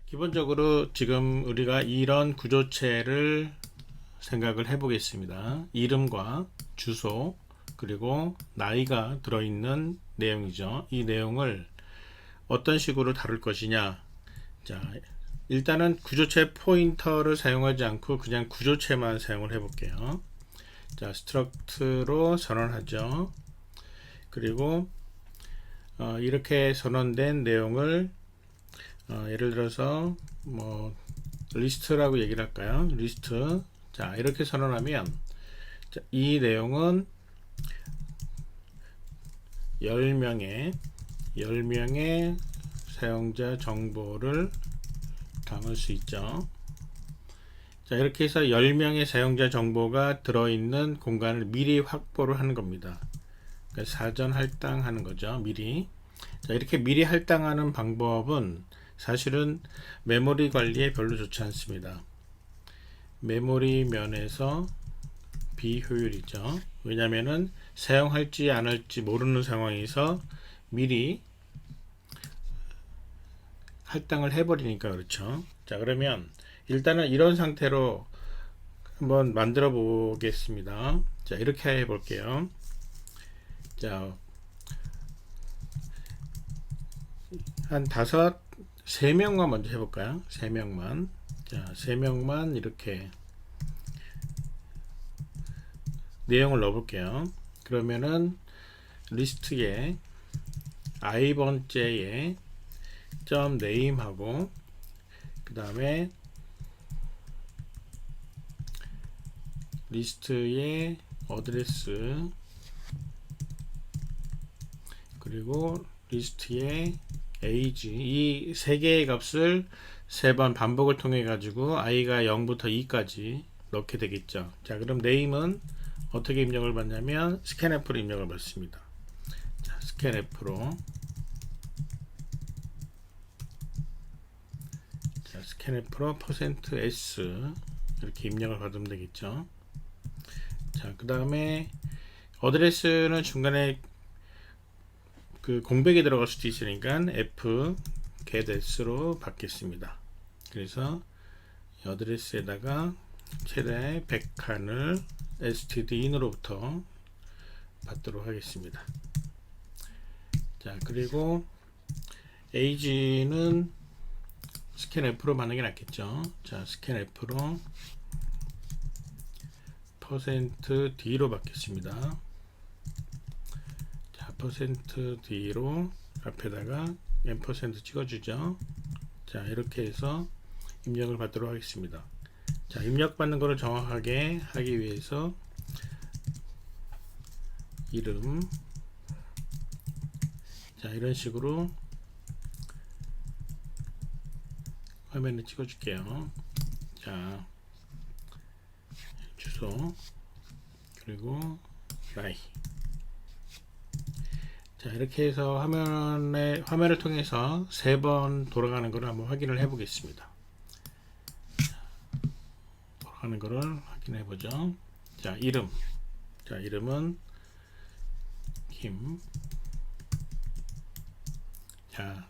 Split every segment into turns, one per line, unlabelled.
기본적으로 지금 우리가 이런 구조체를 생각을 해 보겠습니다. 이름과 주소 그리고 나이가 들어있는 내용이죠. 이 내용을 어떤 식으로 다룰 것이냐. 자, 일단은 구조체 포인터를 사용하지 않고 그냥 구조체만 사용을 해 볼게요. 자, struct로 선언하죠. 그리고 이렇게 선언된 내용을 예를 들어서 뭐 리스트라고 얘기를 할까요? 리스트. 자, 이렇게 선언하면 자, 이 내용은 10명의 사용자 정보를 담을 수 있죠. 자, 이렇게 해서 10명의 사용자 정보가 들어있는 공간을 미리 확보를 하는 겁니다. 그러니까 사전 할당하는 거죠. 미리. 자, 이렇게 미리 할당하는 방법은 사실은 메모리 관리에 별로 좋지 않습니다. 메모리 면에서 비효율이죠. 왜냐면은 사용할지 안 할지 모르는 상황에서 미리 할당을 해버리니까 그렇죠. 자, 그러면 일단은 이런 상태로 한번 만들어 보겠습니다. 자, 이렇게 해 볼게요. 자, 한 3명만 먼저 해볼까요? 3명만. 자, 3명만 이렇게 내용을 넣어볼게요. 그러면은 리스트에 i번째에 점 name하고 그 다음에 리스트의 어드레스 그리고 리스트의 age 이 세 개의 값을 3번 반복을 통해 가지고 i가 0부터 2까지 넣게 되겠죠. 자, 그럼 name은 어떻게 입력을 받냐면 scanf로 입력을 받습니다. 자, scanf로 자, scanf로 %s 이렇게 입력을 받으면 되겠죠. 자, 그 다음에 어드레스는 중간에 그 공백이 들어갈 수도 있으니까 f getS로 받겠습니다. 그래서 어드레스에다가 최대 100칸을 stdin으로부터 받도록 하겠습니다. 자, 그리고 age는 scanf로 받는 게 낫겠죠. 자, scanf로 %d로 받겠습니다. 자, %d로 앞에다가 %, 찍어주죠. 자, 이렇게 해서 입력을 받도록 하겠습니다. 자, 입력받는 것을 정확하게 하기 위해서 이름 자, 이런 식으로 화면을 찍어줄게요. 자, 주소 그리고 나이. 자, 이렇게 해서 화면을 통해서 3번 돌아가는 것을 한번 확인을 해 보겠습니다. 돌아가는 것을 확인해 보죠. 자, 이름. 자, 이름은 김. 자,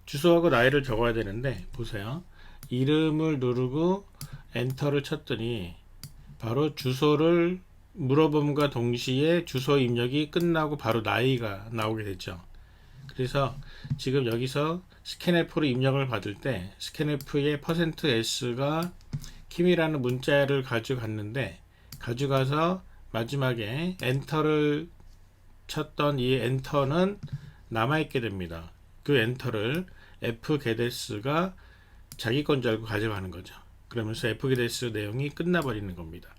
주소하고 나이를 적어야 되는데 보세요. 이름을 누르고 엔터를 쳤더니 바로 주소를 물어봄과 동시에 주소 입력이 끝나고 바로 나이가 나오게 되죠. 그래서 지금 여기서 scanf로 입력을 받을 때 scanf의 %s가 킴이라는 문자를 가져갔는데 가져가서 마지막에 엔터를 쳤던 이 엔터는 남아있게 됩니다. 그 엔터를 fgetS가 자기 건 줄 알고 가져가는 거죠. 그러면서 fgetS 내용이 끝나버리는 겁니다.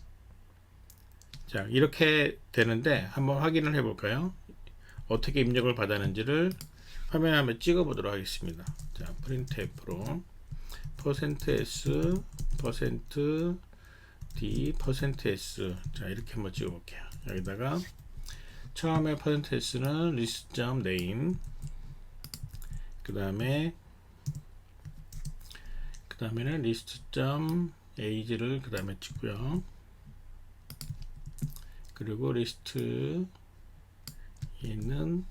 자, 이렇게 되는데 한번 확인을 해 볼까요? 어떻게 입력을 받았는지를 화면에 한번 찍어 보도록 하겠습니다. 자, printf로 %s %d %s 자, 이렇게 한번 찍어 볼게요. 여기다가 처음에 %s는 list.name 그 다음에는 list.age를 그 다음에 찍고요. 그리고 리스트에 있는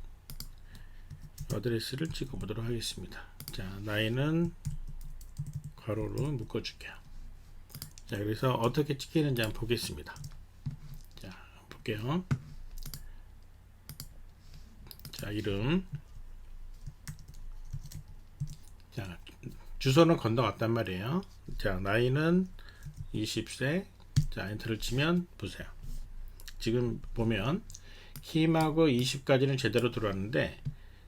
어드레스를 찍어 보도록 하겠습니다. 자, 나이는 가로로 묶어줄게요. 자, 그래서 어떻게 찍히는지 한번 보겠습니다. 자, 볼게요. 자, 이름. 자, 주소는 건너갔단 말이에요. 자, 나이는 20세. 자, 엔터를 치면 보세요. 지금 보면 킴하고 20까지는 제대로 들어왔는데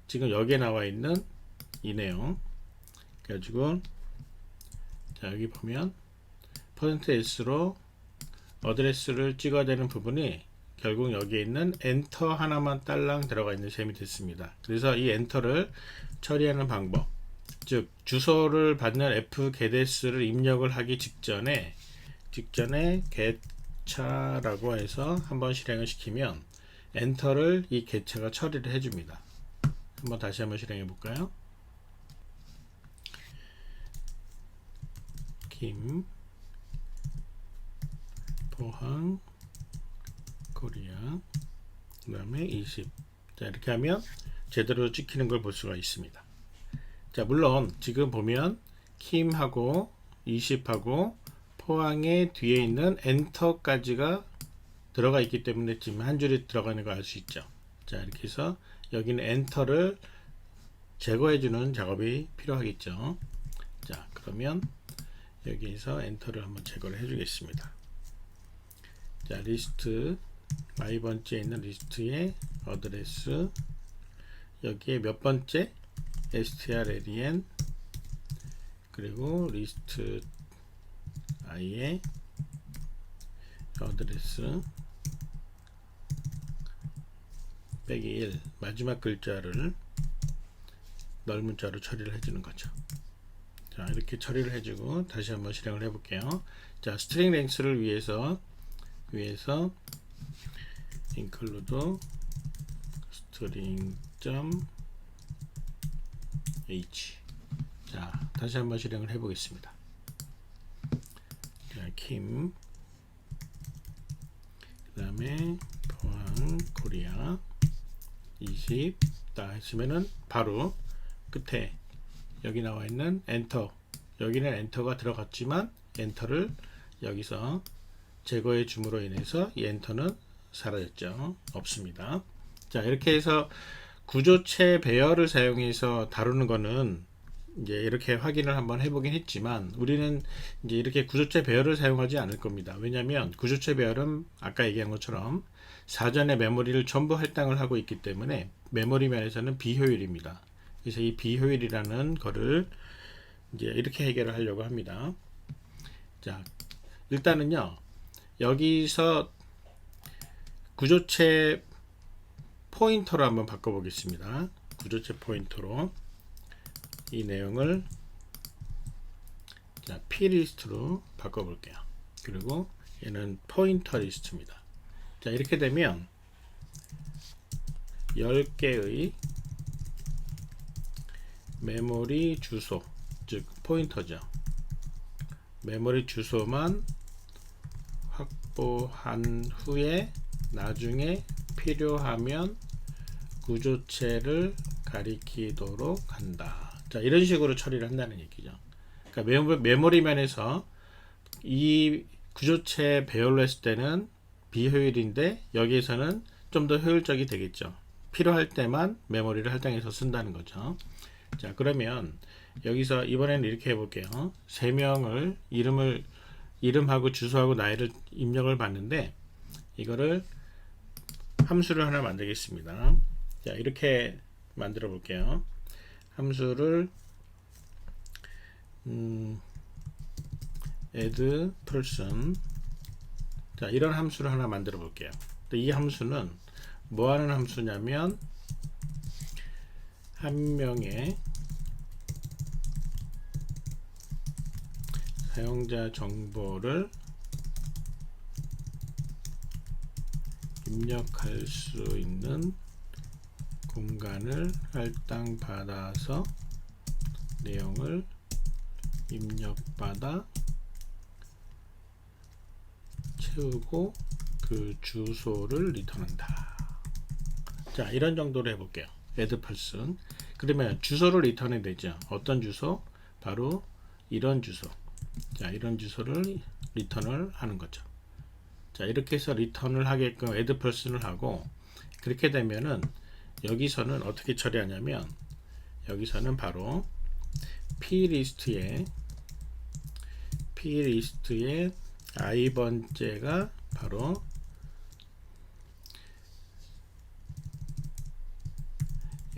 지금 여기에 나와 있는 이 내용 가지고, 자, 여기 보면 %s로 어드레스를 찍어야 되는 부분이 결국 여기에 있는 엔터 하나만 딸랑 들어가 있는 셈이 됐습니다. 그래서 이 엔터를 처리하는 방법, 즉 주소를 받는 fgetS를 입력을 하기 직전에 get차라고 해서 한번 실행을 시키면 엔터를 이 get차가 처리를 해줍니다. 한번 다시 한번 실행해 볼까요? 김 포항 코리아 그 다음에 20. 자, 이렇게 하면 제대로 찍히는 걸 볼 수가 있습니다. 자, 물론 지금 보면 킴하고 20하고 포항의 뒤에 있는 엔터까지가 들어가 있기 때문에 지금 한 줄이 들어가는 걸 알 수 있죠. 자, 이렇게 해서 여기는 엔터를 제거해주는 작업이 필요하겠죠. 자, 그러면 여기에서 엔터를 한번 제거를 해주겠습니다. 자, 리스트 마이번째에 있는 리스트의 어드레스, 여기에 몇 번째 strlen, 그리고 리스트 i의 어드레스 빼기 1, 마지막 글자를 넓은 자로 처리를 해주는 거죠. 자, 이렇게 처리를 해주고 다시 한번 실행을 해볼게요. 자, 스트링 랭스를 위해서 include string.h. 자, 다시 한번 실행을 해보겠습니다. 자, 킴, 그 다음에 포항 코리아 20 딱 하시면은 바로 끝에 여기 나와 있는 엔터, 여기는 엔터가 들어갔지만 엔터를 여기서 제거해 줌으로 인해서 이 엔터는 사라졌죠. 없습니다. 자, 이렇게 해서 구조체 배열을 사용해서 다루는 거는 이제 이렇게 확인을 한번 해보긴 했지만 우리는 이제 이렇게 구조체 배열을 사용하지 않을 겁니다. 왜냐하면 구조체 배열은 아까 얘기한 것처럼 사전에 메모리를 전부 할당을 하고 있기 때문에 메모리 면에서는 비효율입니다. 그래서 이 비효율이라는 거를 이제 이렇게 해결을 하려고 합니다. 자, 일단은요, 여기서 구조체 포인터로 한번 바꿔보겠습니다. 구조체 포인터로 이 내용을 자,pli스트로 바꿔볼게요. 그리고 얘는 포인터 리스트입니다. 자, 이렇게 되면 10개의 메모리 주소, 즉 포인터죠. 메모리 주소만 확보한 후에 나중에 필요하면 구조체를 가리키도록 한다. 자, 이런 식으로 처리를 한다는 얘기죠. 그러니까 메모리 면에서 이 구조체 배열로 했을 때는 비효율인데 여기에서는 좀 더 효율적이 되겠죠. 필요할 때만 메모리를 할당해서 쓴다는 거죠. 자, 그러면 여기서 이번에는 이렇게 해볼게요. 3명을 이름하고 주소하고 나이를 입력을 받는데 이거를 함수를 하나 만들겠습니다. 자, 이렇게 만들어 볼게요. 함수를 add person, 자, 이런 함수를 하나 만들어 볼게요. 이 함수는 뭐 하는 함수냐면 한 명의 사용자 정보를 입력할 수 있는 공간을 할당받아서 내용을 입력받아 채우고 그 주소를 리턴한다. 자, 이런 정도로 해볼게요. add person. 그러면 주소를 리턴해야 되죠. 어떤 주소? 바로 이런 주소. 자, 이런 주소를 리턴을 하는 거죠. 자, 이렇게 해서 리턴을 하게끔 add person을 하고, 그렇게 되면은 여기서는 어떻게 처리하냐면, 여기서는 바로 plist에 i번째가 바로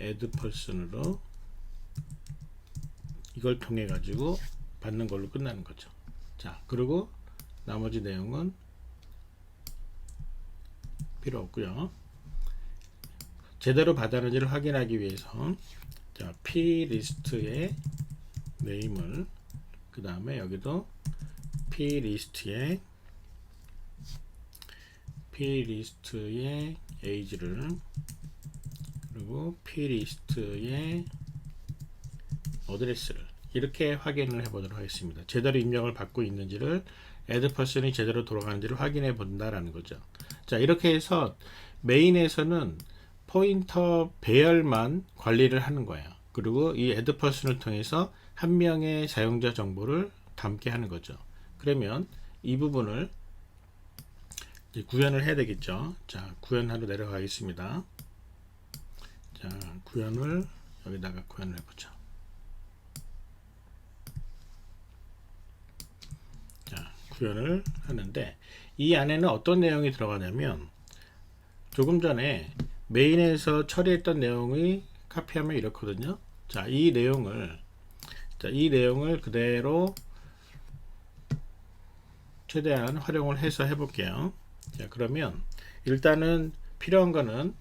add person으로 이걸 통해 가지고 받는 걸로 끝나는 거죠. 자, 그리고 나머지 내용은 필요 없고요. 제대로 받았는지를 확인하기 위해서 자, plist의 name을 그 다음에 여기도 plist의 age를 그리고 plist의 어드레스를 이렇게 확인을 해 보도록 하겠습니다. 제대로 입력을 받고 있는지를 add person이 제대로 돌아가는지를 확인해 본다라는 거죠. 자, 이렇게 해서 메인에서는 포인터 배열만 관리를 하는 거예요. 그리고 이 add person을 통해서 한 명의 사용자 정보를 담게 하는 거죠. 그러면 이 부분을 이제 구현을 해야 되겠죠. 자, 구현하러 내려가겠습니다. 자, 구현을 여기다가 구현을 해보죠. 자, 구현을 하는데 이 안에는 어떤 내용이 들어가냐면 조금 전에 메인에서 처리했던 내용이 카피하면 이렇거든요. 자, 이 내용을 그대로 최대한 활용을 해서 해볼게요. 자, 그러면 일단은 필요한 거는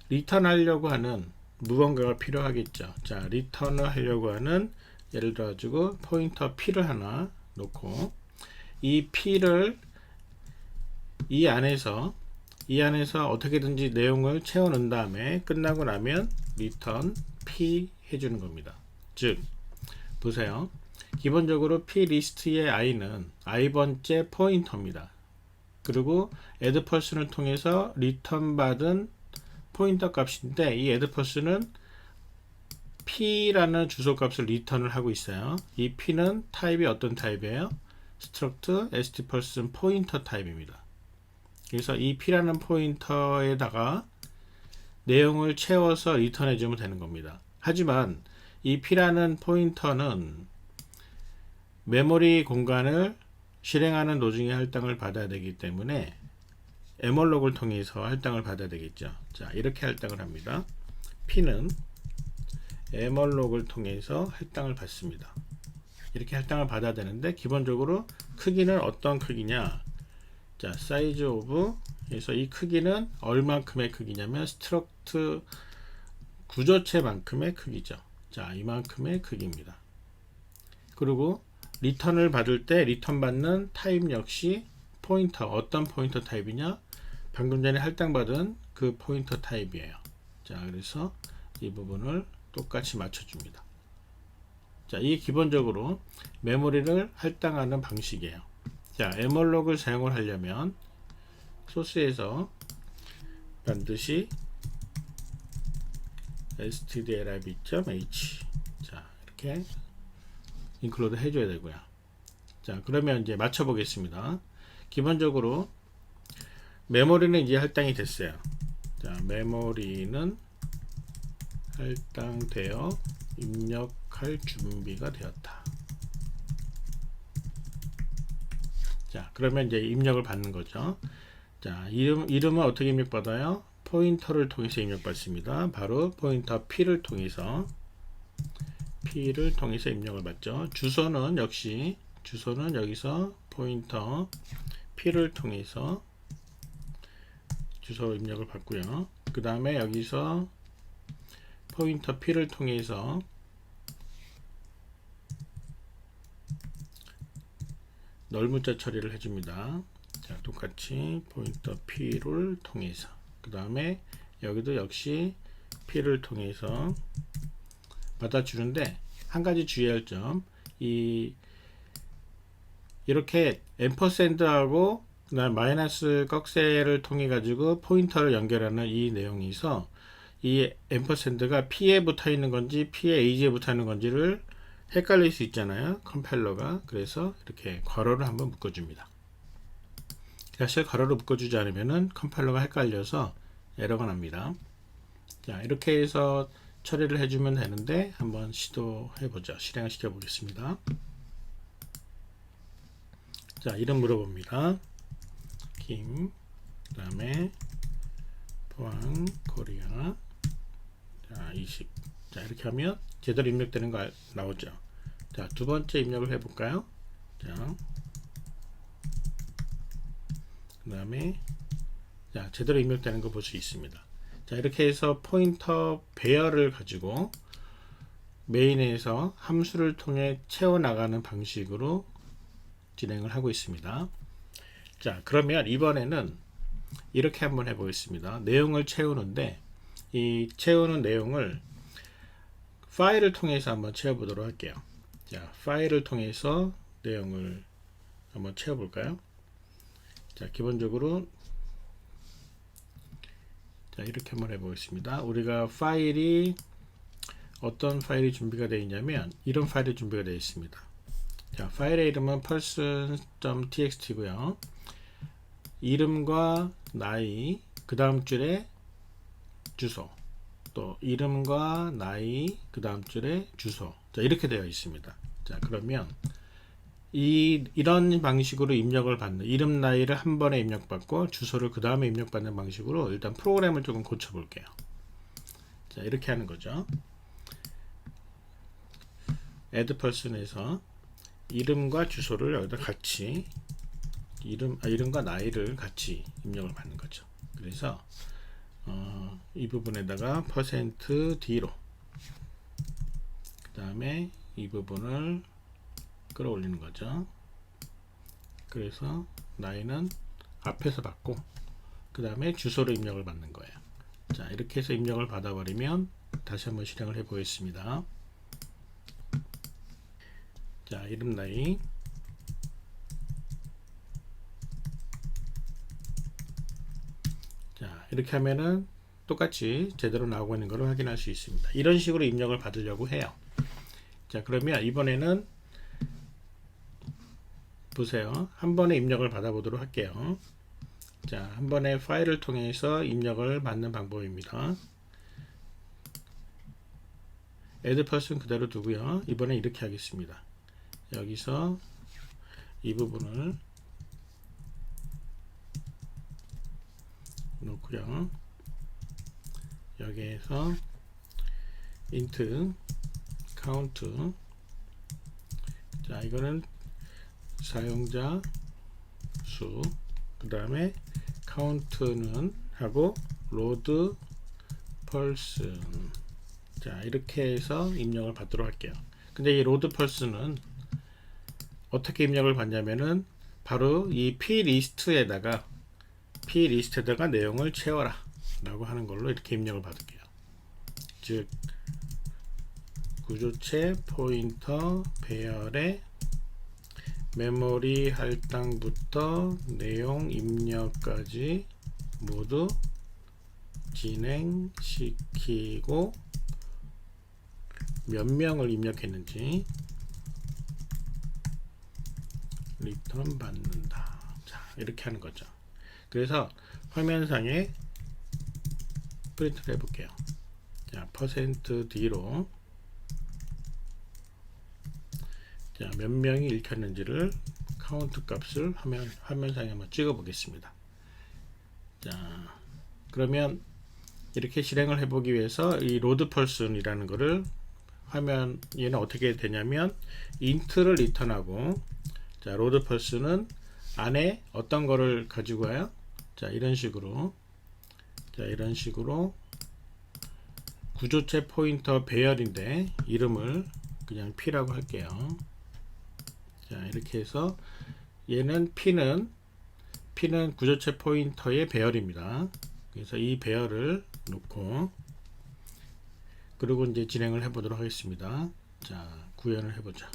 리턴 하려고 하는 무언가가 필요하겠죠. 자, 리턴을 하려고 하는 예를 들어 가지고 포인터 P를 하나 놓고 이 P를 이 안에서 어떻게든지 내용을 채워 넣은 다음에 끝나고 나면 리턴 P 해주는 겁니다. 즉 보세요. 기본적으로 plist의 i는 i번째 포인터입니다. 그리고 add person을 통해서 리턴 받은 포인터 값인데 이 add person은 p라는 주소 값을 리턴을 하고 있어요. 이 p는 타입이 어떤 타입이에요? struct stPerson 포인터 타입입니다. 그래서 이 p라는 포인터에다가 내용을 채워서 리턴해 주면 되는 겁니다. 하지만 이 p라는 포인터는 메모리 공간을 실행하는 도중에 할당을 받아야 되기 때문에 에멀록을 통해서 할당을 받아야 되겠죠. 자, 이렇게 할당을 합니다. p는 에멀록을 통해서 할당을 받습니다. 이렇게 할당을 받아야 되는데 기본적으로 크기는 어떤 크기냐? 자, 사이즈 오브 그래서 이 크기는 얼만큼의 크기냐면 스트럭트 구조체만큼의 크기죠. 자, 이만큼의 크기입니다. 그리고 리턴을 받을 때 리턴 받는 타입 역시 포인터 어떤 포인터 타입이냐? 방금 전에 할당받은 그 포인터 타입이에요. 자, 그래서 이 부분을 똑같이 맞춰줍니다. 자, 이게 기본적으로 메모리를 할당하는 방식이에요. 자, 에멀록을 사용을 하려면 소스에서 반드시 stdlib.h 자, 이렇게 인클루드 해줘야 되고요. 자, 그러면 이제 맞춰 보겠습니다. 기본적으로 메모리는 이제 할당이 됐어요. 자, 메모리는 할당되어 입력할 준비가 되었다. 자, 그러면 이제 입력을 받는 거죠. 자, 이름은 어떻게 입력받아요? 포인터를 통해서 입력받습니다. 바로 포인터 P를 통해서 입력을 받죠. 주소는 여기서 포인터 P를 통해서 주소 입력을 받고요. 그 다음에 여기서 포인터 P를 통해서 널문자 처리를 해줍니다. 자, 똑같이 포인터 P를 통해서 그 다음에 여기도 역시 P를 통해서 받아주는데 한 가지 주의할 점 이렇게 앰퍼샌드하고 그다음 마이너스 꺽쇠를 통해 가지고 포인터를 연결하는 이 내용에서 이 앰퍼샌드가 P에 붙어 있는 건지 P에 Age에 붙어 있는 건지를 헷갈릴 수 있잖아요. 컴파일러가. 그래서 이렇게 괄호를 한번 묶어줍니다. 사실 괄호를 묶어주지 않으면은 컴파일러가 헷갈려서 에러가 납니다. 자, 이렇게 해서 처리를 해주면 되는데 한번 시도해보죠. 실행을 시켜보겠습니다. 자, 이름 물어봅니다. 김, 그 다음에 포항 코리아, 자, 20. 자, 이렇게 하면 제대로 입력되는 거 나오죠. 자, 두 번째 입력을 해볼까요? 자, 그 다음에 자, 제대로 입력되는 거 볼 수 있습니다. 자, 이렇게 해서 포인터 배열을 가지고 메인에서 함수를 통해 채워나가는 방식으로 진행을 하고 있습니다. 자, 그러면 이번에는 이렇게 한번 해보겠습니다. 내용을 채우는데 이 채우는 내용을 파일을 통해서 한번 채워보도록 할게요. 자, 파일을 통해서 내용을 한번 채워볼까요? 자, 기본적으로 자, 이렇게 한번 해보겠습니다. 우리가 파일이 어떤 파일이 준비가 되어 있냐면 이런 파일이 준비가 되어 있습니다. 자, 파일의 이름은 person.txt고요. 이름과 나이, 그 다음 줄에 주소, 또 이름과 나이, 그 다음 줄에 주소. 자, 이렇게 되어 있습니다. 자, 그러면 이런 방식으로 입력을 받는, 이름 나이를 한 번에 입력받고 주소를 그 다음에 입력받는 방식으로 일단 프로그램을 조금 고쳐 볼게요. 자, 이렇게 하는 거죠. add person에서 이름과 주소를 여기다 같이 이름과 나이를 같이 입력을 받는 거죠. 그래서 이 부분에다가 %d로 그 다음에 이 부분을 끌어올리는 거죠. 그래서 나이는 앞에서 받고 그 다음에 주소를 입력을 받는 거예요. 자, 이렇게 해서 입력을 받아버리면 다시 한번 실행을 해 보겠습니다. 자, 이름 나이, 자, 이렇게 하면은 똑같이 제대로 나오고 있는 것을 확인할 수 있습니다. 이런 식으로 입력을 받으려고 해요. 자, 그러면 이번에는 보세요. 한 번에 입력을 받아보도록 할게요. 자, 한 번에 파일을 통해서 입력을 받는 방법입니다. add person 그대로 두고요. 이번에 이렇게 하겠습니다. 여기서 이 부분을 놓고요. 여기에서 int count, 자, 이거는 사용자 수, 그 다음에 count는 하고 load person. 자, 이렇게 해서 입력을 받도록 할게요. 근데 이 load person은 어떻게 입력을 받냐면은 바로 이plist에다가 내용을 채워라 라고 하는 걸로 이렇게 입력을 받을게요. 즉 구조체 포인터 배열에 메모리 할당부터 내용 입력까지 모두 진행시키고 몇 명을 입력했는지 리턴 받는다. 자, 이렇게 하는 거죠. 그래서 화면상에 프린트를 해볼게요. 자, %d로 자, 몇 명이 읽혔는지를 카운트 값을 화면상에 한번 찍어 보겠습니다. 자, 그러면 이렇게 실행을 해보기 위해서 이 load person이라는 거를 화면 얘는 어떻게 되냐면 int를 리턴하고, 자, load person은 안에 어떤 거를 가지고 와요? 자, 이런 식으로 구조체 포인터 배열인데 이름을 그냥 P라고 할게요. 자, 이렇게 해서 얘는 P는 구조체 포인터의 배열입니다. 그래서 이 배열을 놓고 그리고 이제 진행을 해 보도록 하겠습니다. 자, 구현을 해보자.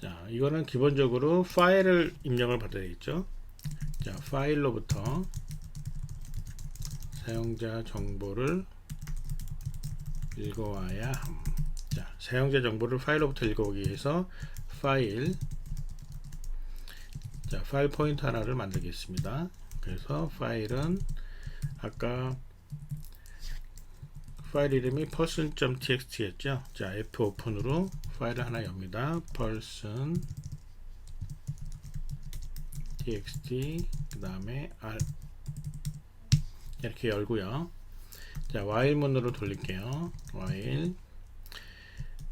자, 이거는 기본적으로 파일을 입력을 받아야 되겠죠. 자, 파일로부터 사용자 정보를 읽어와야 함. 자, 사용자 정보를 파일로부터 읽어오기 위해서 파일, 자, 파일 포인터 하나를 만들겠습니다. 그래서 파일은 아까 파일 이름이 person.txt였죠. 자, f 오픈으로 파일을 하나 엽니다. person txt 그 다음에 r 이렇게 열고요. 자, while 문으로 돌릴게요. while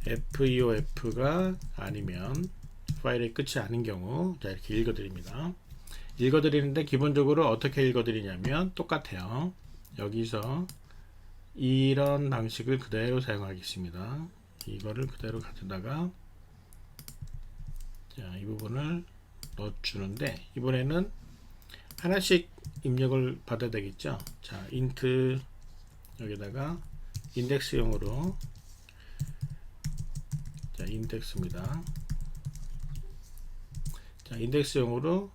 feof가 아니면 파일의 끝이 아닌 경우, 자, 이렇게 읽어드립니다. 읽어드리는데 기본적으로 어떻게 읽어드리냐면 똑같아요. 여기서 이런 방식을 그대로 사용하겠습니다. 이거를 그대로 가져다가, 자, 이 부분을 넣어주는데 이번에는 하나씩 입력을 받아야 되겠죠. 자, int 여기다가 인덱스용으로, 자, 인덱스입니다. 자, 인덱스용으로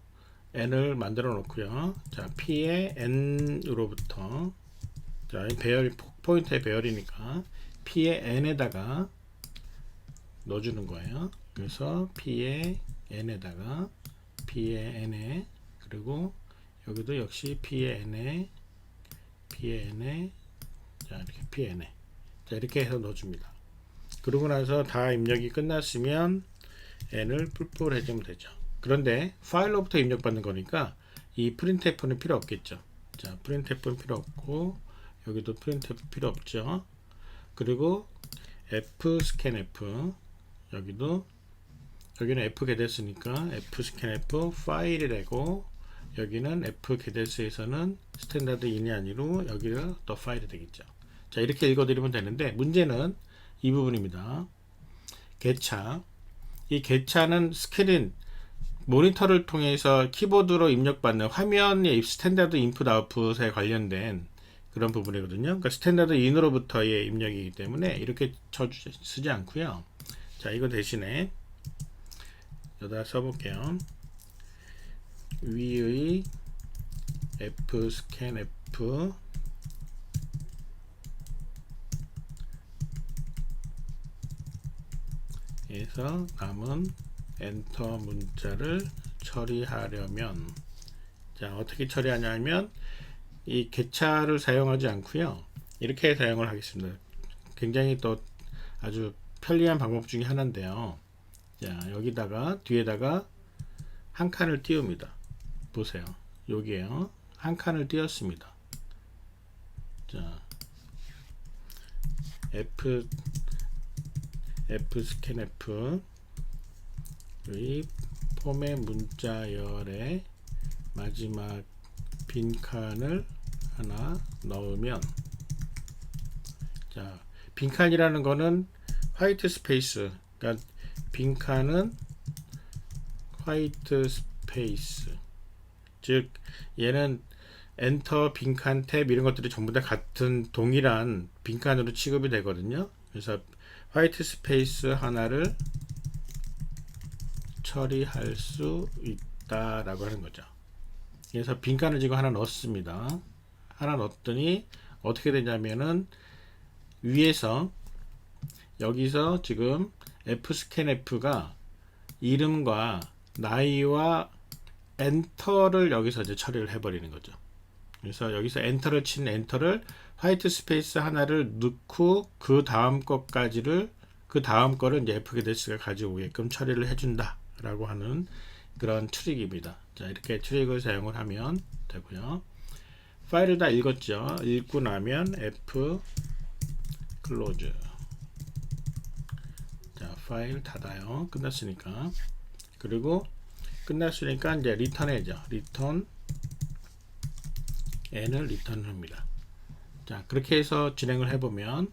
n을 만들어 놓고요. 자, p의 n으로부터, 자, 배열, 포인터의 배열이니까 p의 n에다가 넣어주는 거예요. 그래서 p의 n에다가 p의 n에, 그리고 여기도 역시 p의 n에, 자, 이렇게 p의 n에, 자, 이렇게 해서 넣어줍니다. 그러고 나서 다 입력이 끝났으면 n을 뿔뿔 해주면 되죠. 그런데 파일로부터 입력받는 거니까 이 printf는 필요 없겠죠. 자, printf는 필요 없고 여기도 printf 필요 없죠. 그리고 fscanf, 여기는 fget됐으니까 fscanf 파일이라고, 여기는 fget에서는 스탠다드 인이 아니고 여기가 또 파일이 되겠죠. 자, 이렇게 읽어드리면 되는데 문제는 이 부분입니다. 개차. 이 개차는 스크린 모니터를 통해서 키보드로 입력받는 화면의 스탠다드 인풋 아웃풋에 관련된 그런 부분이거든요. 그러니까 스탠다드 인으로부터의 입력이기 때문에 이렇게 쓰지 않고요. 자, 이거 대신에 여기다 써볼게요. 위의 fscanf 에서 남은 엔터 문자를 처리하려면, 자, 어떻게 처리하냐면 이 개차를 사용하지 않고요, 이렇게 사용을 하겠습니다. 굉장히 또 아주 편리한 방법 중에 하나인데요. 자, 여기다가 뒤에다가 한 칸을 띄웁니다. 보세요. 여기에요. 한 칸을 띄웠습니다. 자, fscanf 의 폼의 문자열에 마지막 빈칸을 하나 넣으면, 자, 빈칸이라는 거는 화이트 스페이스, 그러니까 빈칸은 화이트 스페이스, 즉 얘는 엔터, 빈칸, 탭 이런 것들이 전부 다 같은 동일한 빈칸으로 취급이 되거든요. 그래서 화이트 스페이스 하나를 처리할 수 있다라고 하는 거죠. 그래서 빈칸을 지금 하나 넣었습니다. 하나 넣었더니 어떻게 되냐면은 위에서, 여기서 지금 fscanf가 이름과 나이와 엔터를 여기서 이제 처리를 해버리는 거죠. 그래서 여기서 엔터를 친 엔터를 화이트 스페이스 하나를 넣고 그 다음 거를 이제 fget가 가지고 오게끔 처리를 해준다 라고 하는 그런 트릭입니다. 자, 이렇게 트릭을 사용을 하면 되고요. 파일을 다 읽었죠. 읽고 나면 f close, 자, 파일 닫아요. 끝났으니까. 그리고 끝났으니까 이제 리턴해죠. 리턴 n을 리턴합니다. 자, 그렇게 해서 진행을 해보면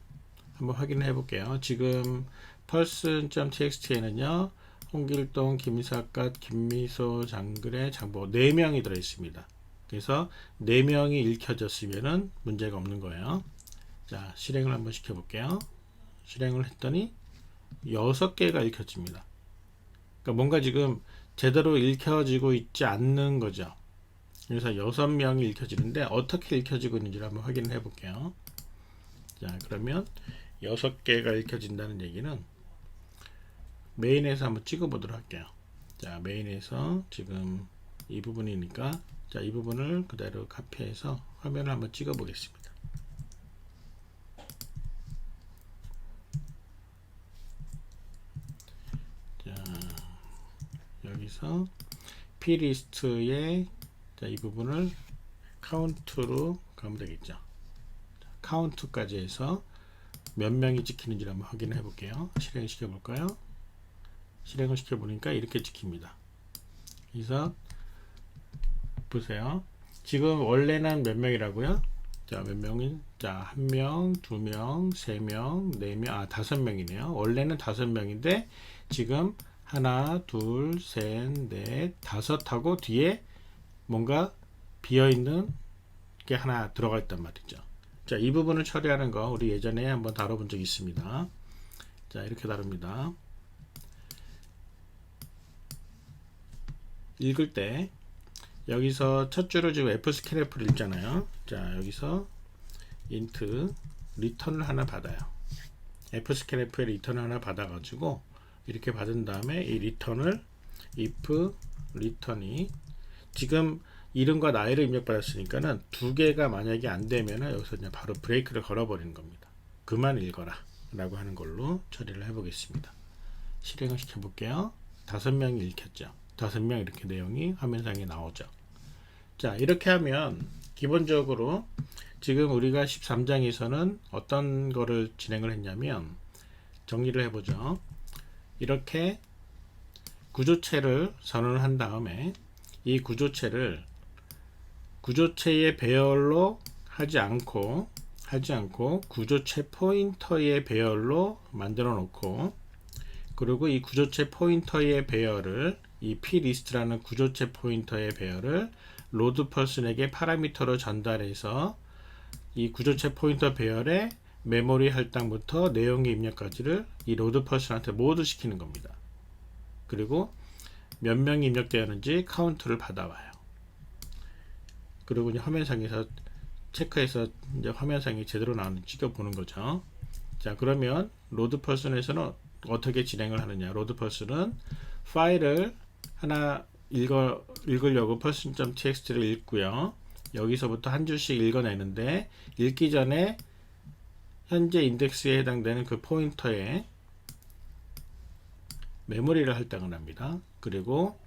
한번 확인해 볼게요. 지금 person.txt에는요 홍길동, 김사갓, 김미소, 장그래, 장보 4명이 들어있습니다. 그래서 4명이 읽혀졌으면 문제가 없는 거예요. 자, 실행을 한번 시켜볼게요. 실행을 했더니 6개가 읽혀집니다. 그러니까 뭔가 지금 제대로 읽혀지고 있지 않는 거죠. 그래서 6명이 읽혀지는데 어떻게 읽혀지고 있는지를 한번 확인해 볼게요. 자, 그러면 6개가 읽혀진다는 얘기는 메인에서 한번 찍어 보도록 할게요. 자, 메인에서 지금 이 부분이니까 자, 이 부분을 그대로 카피해서 화면을 한번 찍어 보겠습니다. 자, 여기서 P-리스트에 이 부분을 카운트로 가면 되겠죠. 카운트까지 해서 몇 명이 찍히는지 한번 확인해 볼게요. 실행을 시켜 볼까요? 실행을 시켜 보니까 이렇게 찍힙니다. 그래서 보세요. 지금 원래는 몇 명이라고요? 자, 몇 명인? 자, 1명, 2명, 3명, 4명, 5명이네요. 원래는 5명인데 지금 하나, 둘, 셋, 넷, 5하고 뒤에 뭔가 비어있는 게 하나 들어가 있단 말이죠. 자, 이 부분을 처리하는 거 우리 예전에 한번 다뤄본 적이 있습니다. 자, 이렇게 다룹니다. 읽을 때 여기서 첫 줄을 지금 fscanf를 읽잖아요. 자, 여기서 int return을 하나 받아요. fscanf의 리턴을 하나 받아가지고 이렇게 받은 다음에 이 리턴을 if return이 지금 이름과 나이를 입력받았으니까는 두 개가 만약에 안 되면은 여기서 그냥 바로 브레이크를 걸어버리는 겁니다. 그만 읽어라 라고 하는 걸로 처리를 해보겠습니다. 실행을 시켜볼게요. 5명이 읽혔죠. 5명 이렇게 내용이 화면상에 나오죠. 자, 이렇게 하면 기본적으로 지금 우리가 13장에서는 어떤 거를 진행을 했냐면 정리를 해보죠. 이렇게 구조체를 선언을 한 다음에 이 구조체를 구조체의 배열로 하지 않고 구조체 포인터의 배열로 만들어 놓고 그리고 이 구조체 포인터의 배열을 이 P-리스트라는 구조체 포인터의 배열을 로드 퍼슨에게 파라미터로 전달해서 이 구조체 포인터 배열의 메모리 할당부터 내용의 입력까지를 이 로드 퍼슨한테 모두 시키는 겁니다. 그리고 몇 명이 입력되었는지 카운트를 받아와요. 그리고 이제 화면상에서 체크해서 이제 화면상이 제대로 나오는지 찍어보는 거죠. 자, 그러면 로드 퍼슨에서는 어떻게 진행을 하느냐. 로드 퍼슨은 파일을 하나 읽으려고 person.txt를 읽고요. 여기서부터 한 줄씩 읽어내는데 읽기 전에 현재 인덱스에 해당되는 그 포인터에 메모리를 할당을 합니다. 그리고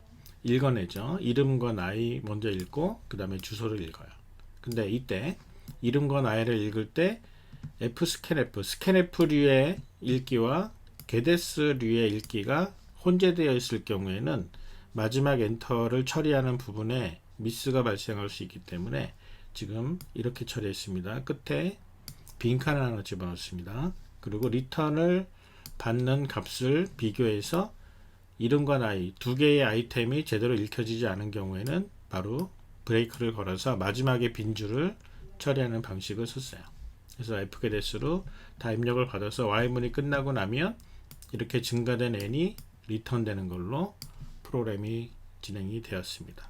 읽어내죠. 이름과 나이 먼저 읽고 그 다음에 주소를 읽어요. 근데 이때 이름과 나이를 읽을 때 fscanf, scanf류의 읽기와 getS류의 읽기가 혼재되어 있을 경우에는 마지막 엔터를 처리하는 부분에 미스가 발생할 수 있기 때문에 지금 이렇게 처리했습니다. 끝에 빈칸을 하나 집어넣습니다. 그리고 리턴을 받는 값을 비교해서 이름과 나이 두 개의 아이템이 제대로 읽혀지지 않은 경우에는 바로 브레이크를 걸어서 마지막에 빈 줄을 처리하는 방식을 썼어요. 그래서 fgetS로 다 입력을 받아서 while문이 끝나고 나면 이렇게 증가된 n이 리턴 되는 걸로 프로그램이 진행이 되었습니다.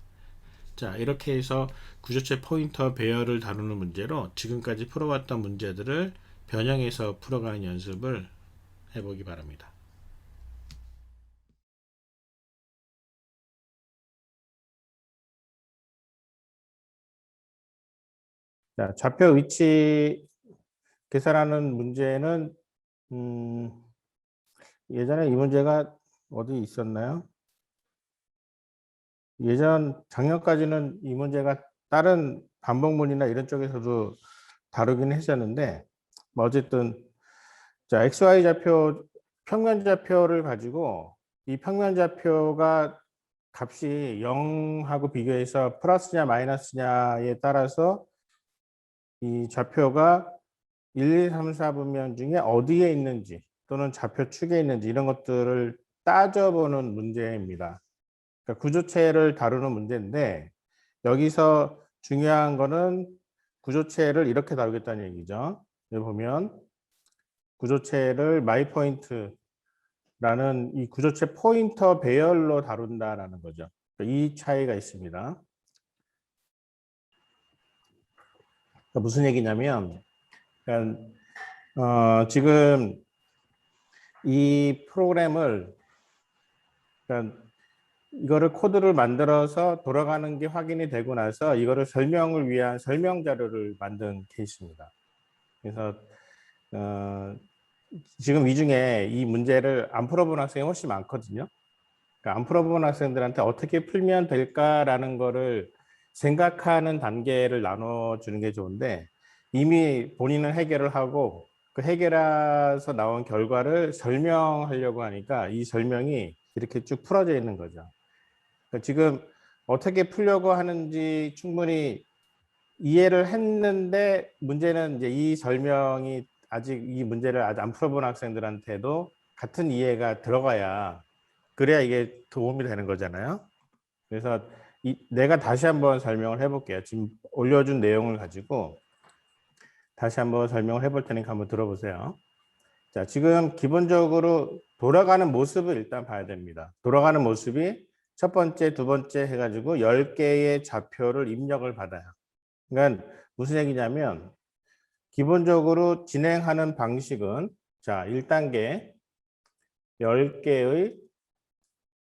자, 이렇게 해서 구조체 포인터 배열을 다루는 문제로 지금까지 풀어왔던 문제들을 변형해서 풀어가는 연습을 해보기 바랍니다. 자, 좌표 위치 계산하는 문제는 예전에 이 문제가 어디 있었나요? 작년까지는 이 문제가 다른 반복문이나 이런 쪽에서도 다루긴 했었는데, 뭐 어쨌든, 자, XY 좌표, 평면 좌표를 가지고 이 평면 좌표가 값이 0하고 비교해서 플러스냐 마이너스냐에 따라서 이 좌표가 1, 2, 3, 4분면 중에 어디에 있는지 또는 좌표 축에 있는지 이런 것들을 따져보는 문제입니다. 그러니까 구조체를 다루는 문제인데 여기서 중요한 거는 구조체를 이렇게 다루겠다는 얘기죠. 여기 보면 구조체를 myPoint라는 이 구조체 포인터 배열로 다룬다라는 거죠. 이 차이가 있습니다. 그러니까 무슨 얘기냐면 그러니까 지금 이 프로그램을, 그러니까 이거를 코드를 만들어서 돌아가는 게 확인이 되고 나서 이거를 설명을 위한 설명 자료를 만든 케이스입니다. 그래서 지금 이 중에 이 문제를 안 풀어본 학생이 훨씬 많거든요. 그러니까 안 풀어본 학생들한테 어떻게 풀면 될까라는 거를 생각하는 단계를 나눠주는 게 좋은데, 이미 본인은 해결을 하고 그 해결해서 나온 결과를 설명하려고 하니까 이 설명이 이렇게 쭉 풀어져 있는 거죠. 그러니까 지금 어떻게 풀려고 하는지 충분히 이해를 했는데, 문제는 이제 이 설명이 아직 이 문제를 아직 안 풀어본 학생들한테도 같은 이해가 들어가야, 그래야 이게 도움이 되는 거잖아요. 그래서 내가 다시 한번 설명을 해볼게요. 지금 올려준 내용을 가지고 다시 한번 설명을 해볼 테니까 한번 들어보세요. 자, 지금 기본적으로 돌아가는 모습을 일단 봐야 됩니다. 돌아가는 모습이 첫 번째, 두 번째 해가지고 10개의 좌표를 입력을 받아요. 그러니까 무슨 얘기냐면, 기본적으로 진행하는 방식은, 자, 1단계 10개의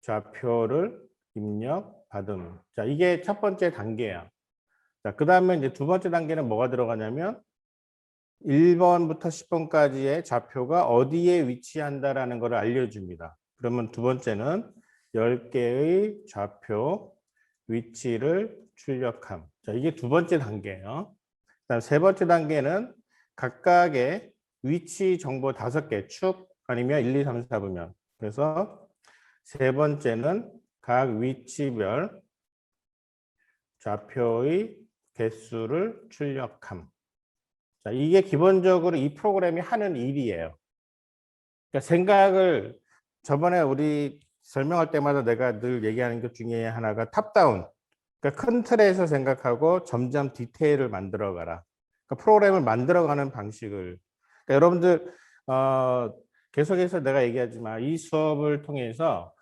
좌표를 입력 받음. 자, 이게 첫 번째 단계야. 자, 그 다음에 이제 두 번째 단계는 뭐가 들어가냐면 1번부터 10번까지의 좌표가 어디에 위치한다라는 것을 알려줍니다. 그러면 두 번째는 10개의 좌표 위치를 출력함. 자, 이게 두 번째 단계예요. 그다음 세 번째 단계는 각각의 위치 정보 5개, 축 아니면 1, 2, 3, 4부면. 그래서 세 번째는 각 위치별 좌표의 개수를 출력함. 자, 이게 기본적으로 이 프로그램이 하는 일이에요. 그러니까 생각을, 저번에 우리 설명할 때마다 내가 늘 얘기하는 것 중에 하나가 탑다운. 그러니까 큰 틀에서 생각하고 점점 디테일을 만들어 가라. 그러니까 프로그램을 만들어가는 방식을. 그러니까 여러분들 계속해서 내가 얘기하지만 이 수업을 통해서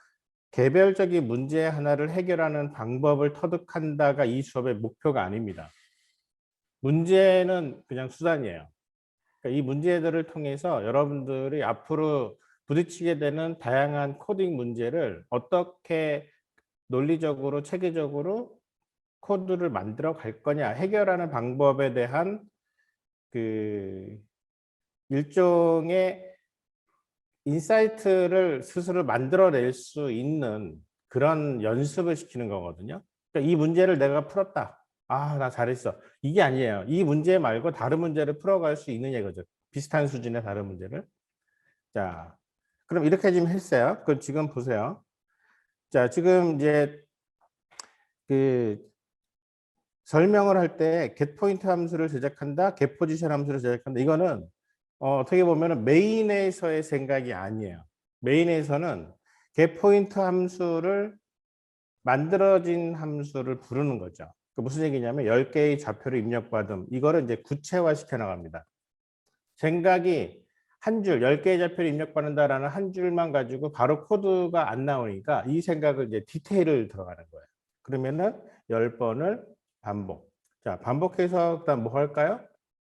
개별적인 문제 하나를 해결하는 방법을 터득한다가 이 수업의 목표가 아닙니다. 문제는 그냥 수단이에요. 그러니까 이 문제들을 통해서 여러분들이 앞으로 부딪히게 되는 다양한 코딩 문제를 어떻게 논리적으로 체계적으로 코드를 만들어 갈 거냐, 해결하는 방법에 대한 그 일종의 인사이트를 스스로 만들어낼 수 있는 그런 연습을 시키는 거거든요. 그러니까 이 문제를 내가 풀었다. 아, 나 잘했어. 이게 아니에요. 이 문제 말고 다른 문제를 풀어갈 수 있는 얘기죠. 비슷한 수준의 다른 문제를. 자, 그럼 이렇게 지금 했어요. 그럼 지금 보세요. 자, 지금 이제 그 설명을 할 때 getPoint 함수를 제작한다, getPosition 함수를 제작한다. 이거는 어떻게 보면 메인에서의 생각이 아니에요. 메인에서는 getPoint 함수를 만들어진 함수를 부르는 거죠. 그 무슨 얘기냐면 10개의 좌표를 입력받음. 이거를 이제 구체화 시켜 나갑니다. 생각이 한 줄, 10개의 좌표를 입력받는다라는 한 줄만 가지고 바로 코드가 안 나오니까 이 생각을 이제 디테일을 들어가는 거예요. 그러면은 10번을 반복. 자, 반복해서 그다음 뭐 할까요?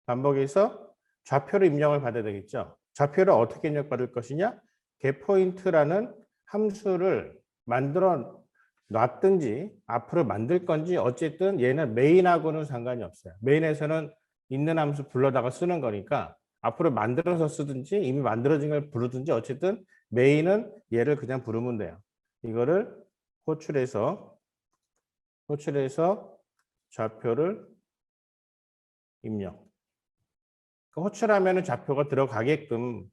반복해서 좌표를 입력을 받아야 되겠죠. 좌표를 어떻게 입력받을 것이냐? getPoint라는 함수를 만들어 놨든지 앞으로 만들 건지, 어쨌든 얘는 메인하고는 상관이 없어요. 메인에서는 있는 함수 불러다가 쓰는 거니까 앞으로 만들어서 쓰든지 이미 만들어진 걸 부르든지, 어쨌든 메인은 얘를 그냥 부르면 돼요. 이거를 호출해서 좌표를 입력. 호출하면 좌표가 들어가게끔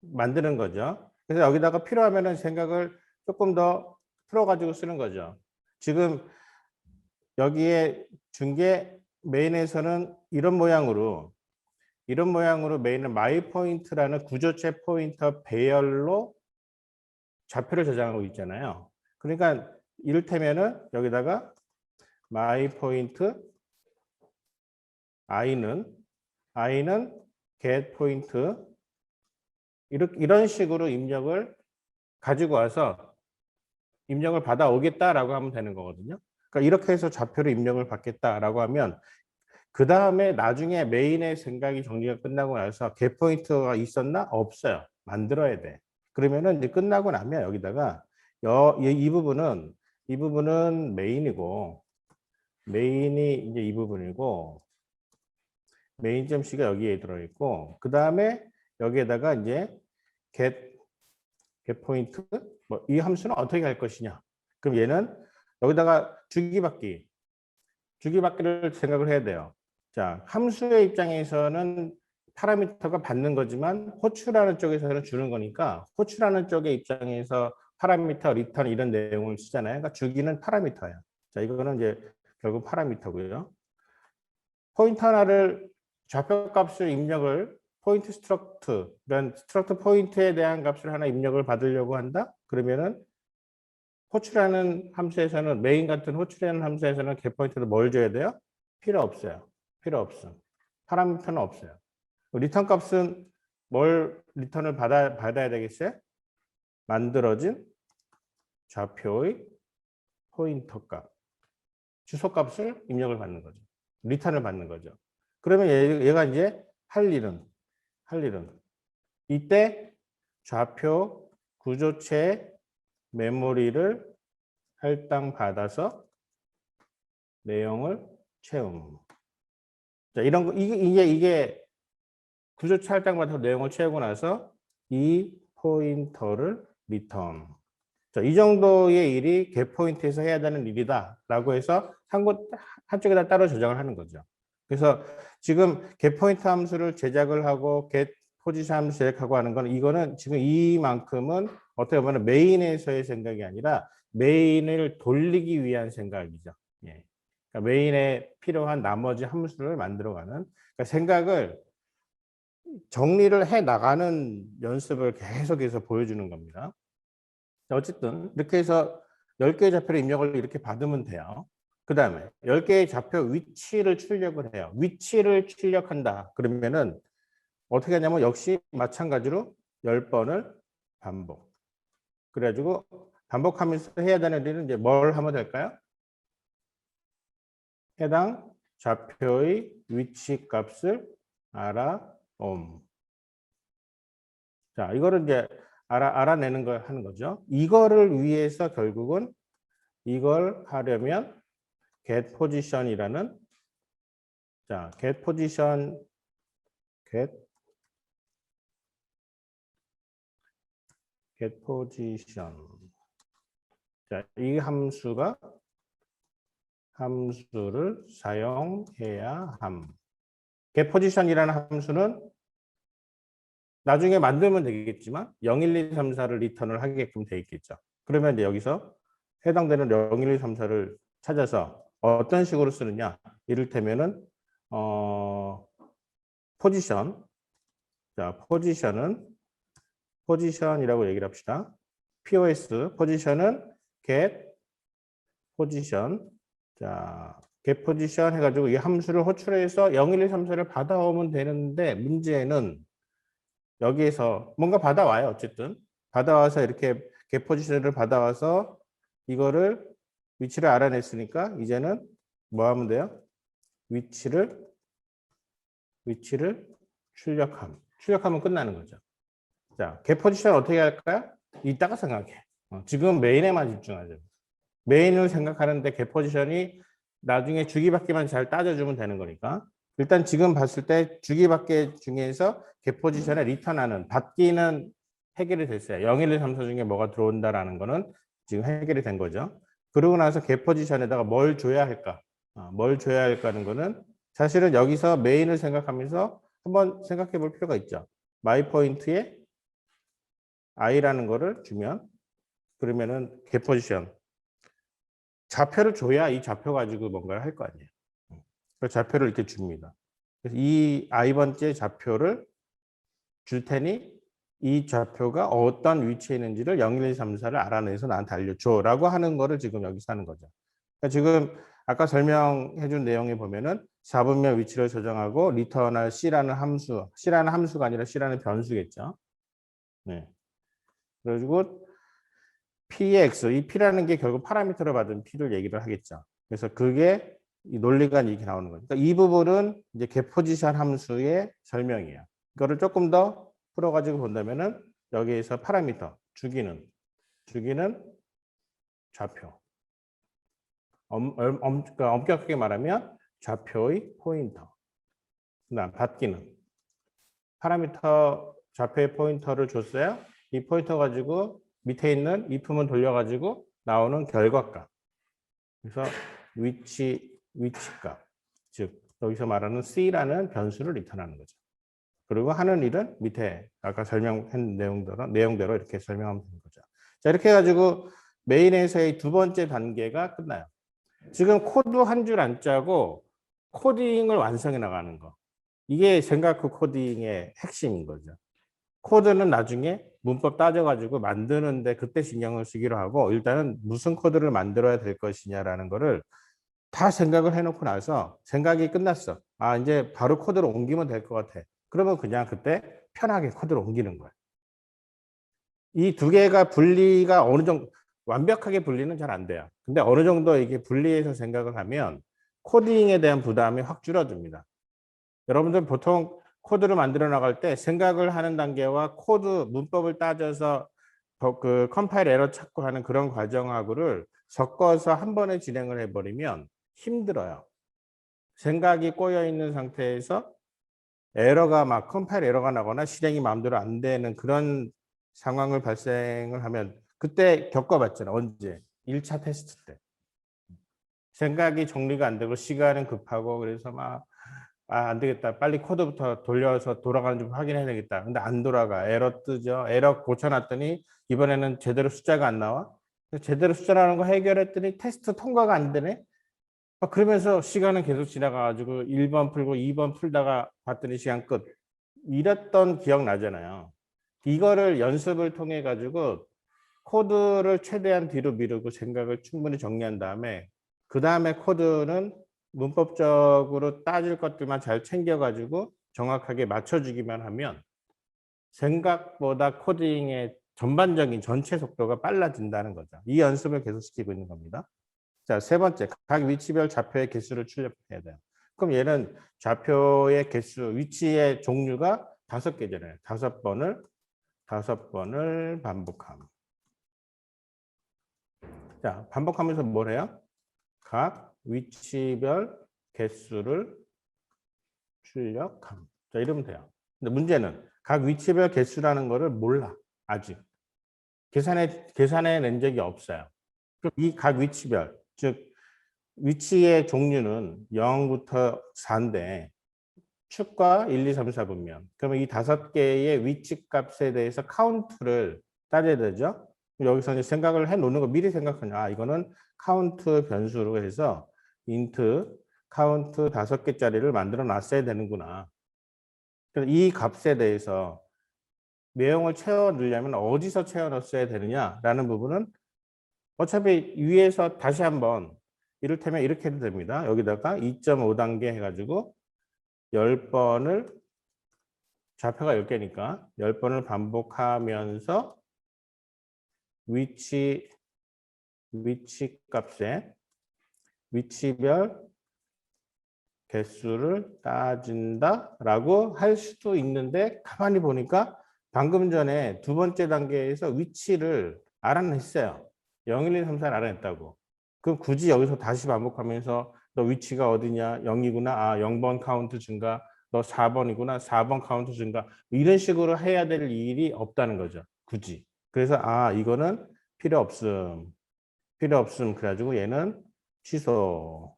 만드는 거죠. 그래서 여기다가 필요하면 생각을 조금 더 풀어가지고 쓰는 거죠. 지금 여기에 중계 메인에서는 이런 모양으로 메인은 myPoint라는 구조체 포인터 배열로 좌표를 저장하고 있잖아요. 그러니까 이를테면은 여기다가 myPoint i는 getPoint 이런 식으로 입력을 가지고 와서 입력을 받아오겠다라고 하면 되는 거거든요. 그러니까 이렇게 해서 좌표를 입력을 받겠다라고 하면 그 다음에 나중에 메인의 생각이 정리가 끝나고 나서 get 포인트가 있었나? 없어요. 만들어야 돼. 그러면은 이제 끝나고 나면 여기다가 이 부분은 메인이고 메인이 이제 이 부분이고 메인.c가 여기에 들어있고 그 다음에 여기에다가 이제 get 포인트 뭐 이 함수는 어떻게 할 것이냐. 그럼 얘는 여기다가 주기받기를 생각을 해야 돼요. 자, 함수의 입장에서는 파라미터가 받는 거지만 호출하는 쪽에서는 주는 거니까 호출하는 쪽의 입장에서 파라미터, 리턴 이런 내용을 쓰잖아요. 그러니까 주기는 파라미터야. 자, 이거는 이제 결국 파라미터고요. 포인트 하나를 좌표값을 입력을 포인트 스트럭트, 이런 스트럭트 포인트에 대한 값을 하나 입력을 받으려고 한다? 그러면은 호출하는 함수에서는 메인 같은 호출하는 함수에서는 getPoint를 뭘 줘야 돼요? 필요 없어요. 필요 없음. 파라미터는 없어요. 리턴 값은 뭘 리턴을 받아야 되겠어요? 만들어진 좌표의 포인터 값. 주소 값을 입력을 받는 거죠. 리턴을 받는 거죠. 그러면 얘가 이제 할 일은 이때 좌표 구조체 메모리를 할당 받아서 내용을 채움. 자, 이런 거 이게 구조체 할당 받아서 내용을 채우고 나서 이 포인터를 리턴. 자, 이 정도의 일이 get 포인트에서 해야 되는 일이다라고 해서 한쪽에다 따로 저장을 하는 거죠. 그래서 지금 get 포인트 함수를 제작을 하고 get 포지션 함수 제작하고 하는 건 이거는 지금 이만큼은 어떻게 보면 메인에서의 생각이 아니라 메인을 돌리기 위한 생각이죠. 예. 그러니까 메인에 필요한 나머지 함수를 만들어가는 그러니까 생각을 정리를 해 나가는 연습을 계속해서 보여주는 겁니다. 어쨌든 이렇게 해서 10개의 좌표를 입력을 이렇게 받으면 돼요. 그 다음에 10개의 좌표 위치를 출력을 해요. 위치를 출력한다. 그러면은 어떻게 하냐면 역시 마찬가지로 10번을 반복. 그래가지고 반복하면서 해야 되는 일은 이제 뭘 하면 될까요? 해당 좌표의 위치 값을 알아옴. 자, 이거를 이제 알아내는 걸 하는 거죠. 이거를 위해서 결국은 이걸 하려면 get position이라는 자, get position 자, 이 함수를 사용해야 함. get position이라는 함수는 나중에 만들면 되겠지만 0, 1, 2, 3, 4를 리턴을 하게끔 돼 있겠죠. 그러면 이제 여기서 해당되는 0, 1, 2, 3, 4를 찾아서 어떤 식으로 쓰느냐. 이를테면은 포지션. 자, 포지션이라고 얘기를 합시다. POS 포지션은 get 포지션. 자, get 포지션 해가지고 이 함수를 호출해서 0, 1, 2, 3, 4를 받아오면 되는데 문제는 여기에서 뭔가 받아와요. 어쨌든 받아와서 이렇게 get 포지션을 받아와서 이거를 위치를 알아냈으니까 이제는 뭐 하면 돼요? 위치를 출력하면 끝나는 거죠. 자, get 포지션 어떻게 할까요? 이따가 생각해. 지금 메인에만 집중하죠. 메인을 생각하는데 get 포지션이 나중에 주기받기만 잘 따져주면 되는 거니까 일단 지금 봤을 때 주기받기 중에서 get 포지션에 리턴하는 받기는 해결이 됐어요. 0, 1, 2, 3, 4 중에 뭐가 들어온다라는 거는 지금 해결이 된 거죠. 그러고 나서 get 포지션에다가 뭘 줘야 할까? 뭘 줘야 할까는 거는 사실은 여기서 메인을 생각하면서 한번 생각해 볼 필요가 있죠. my 포인트에 i라는 거를 주면 그러면은 get 포지션 좌표를 줘야 이 좌표 가지고 뭔가를 할 거 아니에요. 그 좌표를 이렇게 줍니다. 그래서 이 i번째 좌표를 줄 테니 이 좌표가 어떤 위치에 있는지를 0, 1, 2, 3, 4를 알아내서 나한테 알려줘 라고 하는 거를 지금 여기서 하는 거죠. 그러니까 지금 아까 설명해 준 내용에 보면은 4분면 위치를 저장하고 리턴할 C라는 함수가 아니라 C라는 변수겠죠. 네. 그래가지고 PX, 이 P라는 게 결국 파라미터를 받은 P를 얘기를 하겠죠. 그래서 그게
이 논리가 이렇게 나오는 거죠. 그러니까 이 부분은 이제 getPosition 함수의 설명이에요. 이거를 조금 더 풀어가지고 본다면은 여기에서 파라미터 주기는 좌표. 그러니까 엄격하게 말하면 좌표의 포인터. 그다음 받기는 파라미터 좌표의 포인터를 줬어요. 이 포인터 가지고 밑에 있는 if문 돌려가지고 나오는 결과값. 그래서 위치값. 즉 여기서 말하는 c라는 변수를 리턴하는 거죠. 그리고 하는 일은 밑에 아까 설명한 내용대로 이렇게 설명하면 되는 거죠. 자, 이렇게 해가지고 메인에서의 두 번째 단계가 끝나요. 지금 코드 한 줄 안 짜고 코딩을 완성해 나가는 거. 이게 생각 코딩의 핵심인 거죠. 코드는 나중에 문법 따져가지고 만드는데 그때 신경을 쓰기로 하고 일단은 무슨 코드를 만들어야 될 것이냐라는 거를 다 생각을 해놓고 나서 생각이 끝났어. 아, 이제 바로 코드로 옮기면 될 것 같아. 그러면 그냥 그때 편하게 코드로 옮기는 거야. 이 두 개가 분리가 어느 정도 완벽하게 분리는 잘 안 돼요. 근데 어느 정도 이게 분리해서 생각을 하면 코딩에 대한 부담이 확 줄어듭니다. 여러분들 보통 코드를 만들어 나갈 때 생각을 하는 단계와 코드 문법을 따져서 그 컴파일 에러 찾고 하는 그런 과정하고를 섞어서 한 번에 진행을 해버리면 힘들어요. 생각이 꼬여 있는 상태에서 에러가 막 컴파일 에러가 나거나 실행이 마음대로 안 되는 그런 상황을 발생을 하면 그때 겪어봤잖아. 언제? 1차 테스트 때. 생각이 정리가 안 되고 시간은 급하고 그래서 막 안 되겠다. 빨리 코드부터 돌려서 돌아가는지 확인해야 되겠다. 근데 안 돌아가. 에러 뜨죠. 에러 고쳐놨더니 이번에는 제대로 숫자가 안 나와. 제대로 숫자 나오는 거 해결했더니 테스트 통과가 안 되네. 그러면서 시간은 계속 지나가가지고 1번 풀고 2번 풀다가 봤더니 시간 끝. 이랬던 기억 나잖아요. 이거를 연습을 통해 가지고 코드를 최대한 뒤로 미루고 생각을 충분히 정리한 다음에 그 다음에 코드는 문법적으로 따질 것들만 잘 챙겨가지고 정확하게 맞춰주기만 하면 생각보다 코딩의 전반적인 전체 속도가 빨라진다는 거죠. 이 연습을 계속 시키고 있는 겁니다. 자, 세 번째, 각 위치별 좌표의 개수를 출력해야 돼요. 그럼 얘는 좌표의 개수, 위치의 종류가 5개잖아요. 5번을 반복함. 자, 반복하면서 뭘 해요? 각 위치별 개수를 출력함. 자, 이러면 돼요. 근데 문제는 각 위치별 개수라는 거를 몰라. 아직. 계산해 낸 적이 없어요. 그럼 이 각 위치별, 즉 위치의 종류는 0부터 4인데 축과 1, 2, 3, 4분면. 그러면 이 5개의 위치 값에 대해서 카운트를 따져야 되죠. 여기서 이제 생각을 해 놓는 거 미리 생각하냐. 아, 이거는 카운트 변수로 해서 인트 카운트 5개짜리를 만들어 놨어야 되는구나. 그래서 이 값에 대해서 내용을 채워 넣으려면 어디서 채워 넣었어야 되느냐라는 부분은 어차피 위에서 다시 한번 이를테면 이렇게 해도 됩니다. 여기다가 2.5단계 해가지고 10번을 좌표가 10개니까 10번을 반복하면서 위치 값에 위치별 개수를 따진다라고 할 수도 있는데 가만히 보니까 방금 전에 두 번째 단계에서 위치를 알아냈어요. 0, 1, 2, 3, 4를 알아냈다고. 그럼 굳이 여기서 다시 반복하면서 너 위치가 어디냐? 0이구나. 아, 0번 카운트 증가. 너 4번이구나. 4번 카운트 증가. 이런 식으로 해야 될 일이 없다는 거죠. 굳이. 그래서 아, 이거는 필요 없음. 그래가지고 얘는 취소.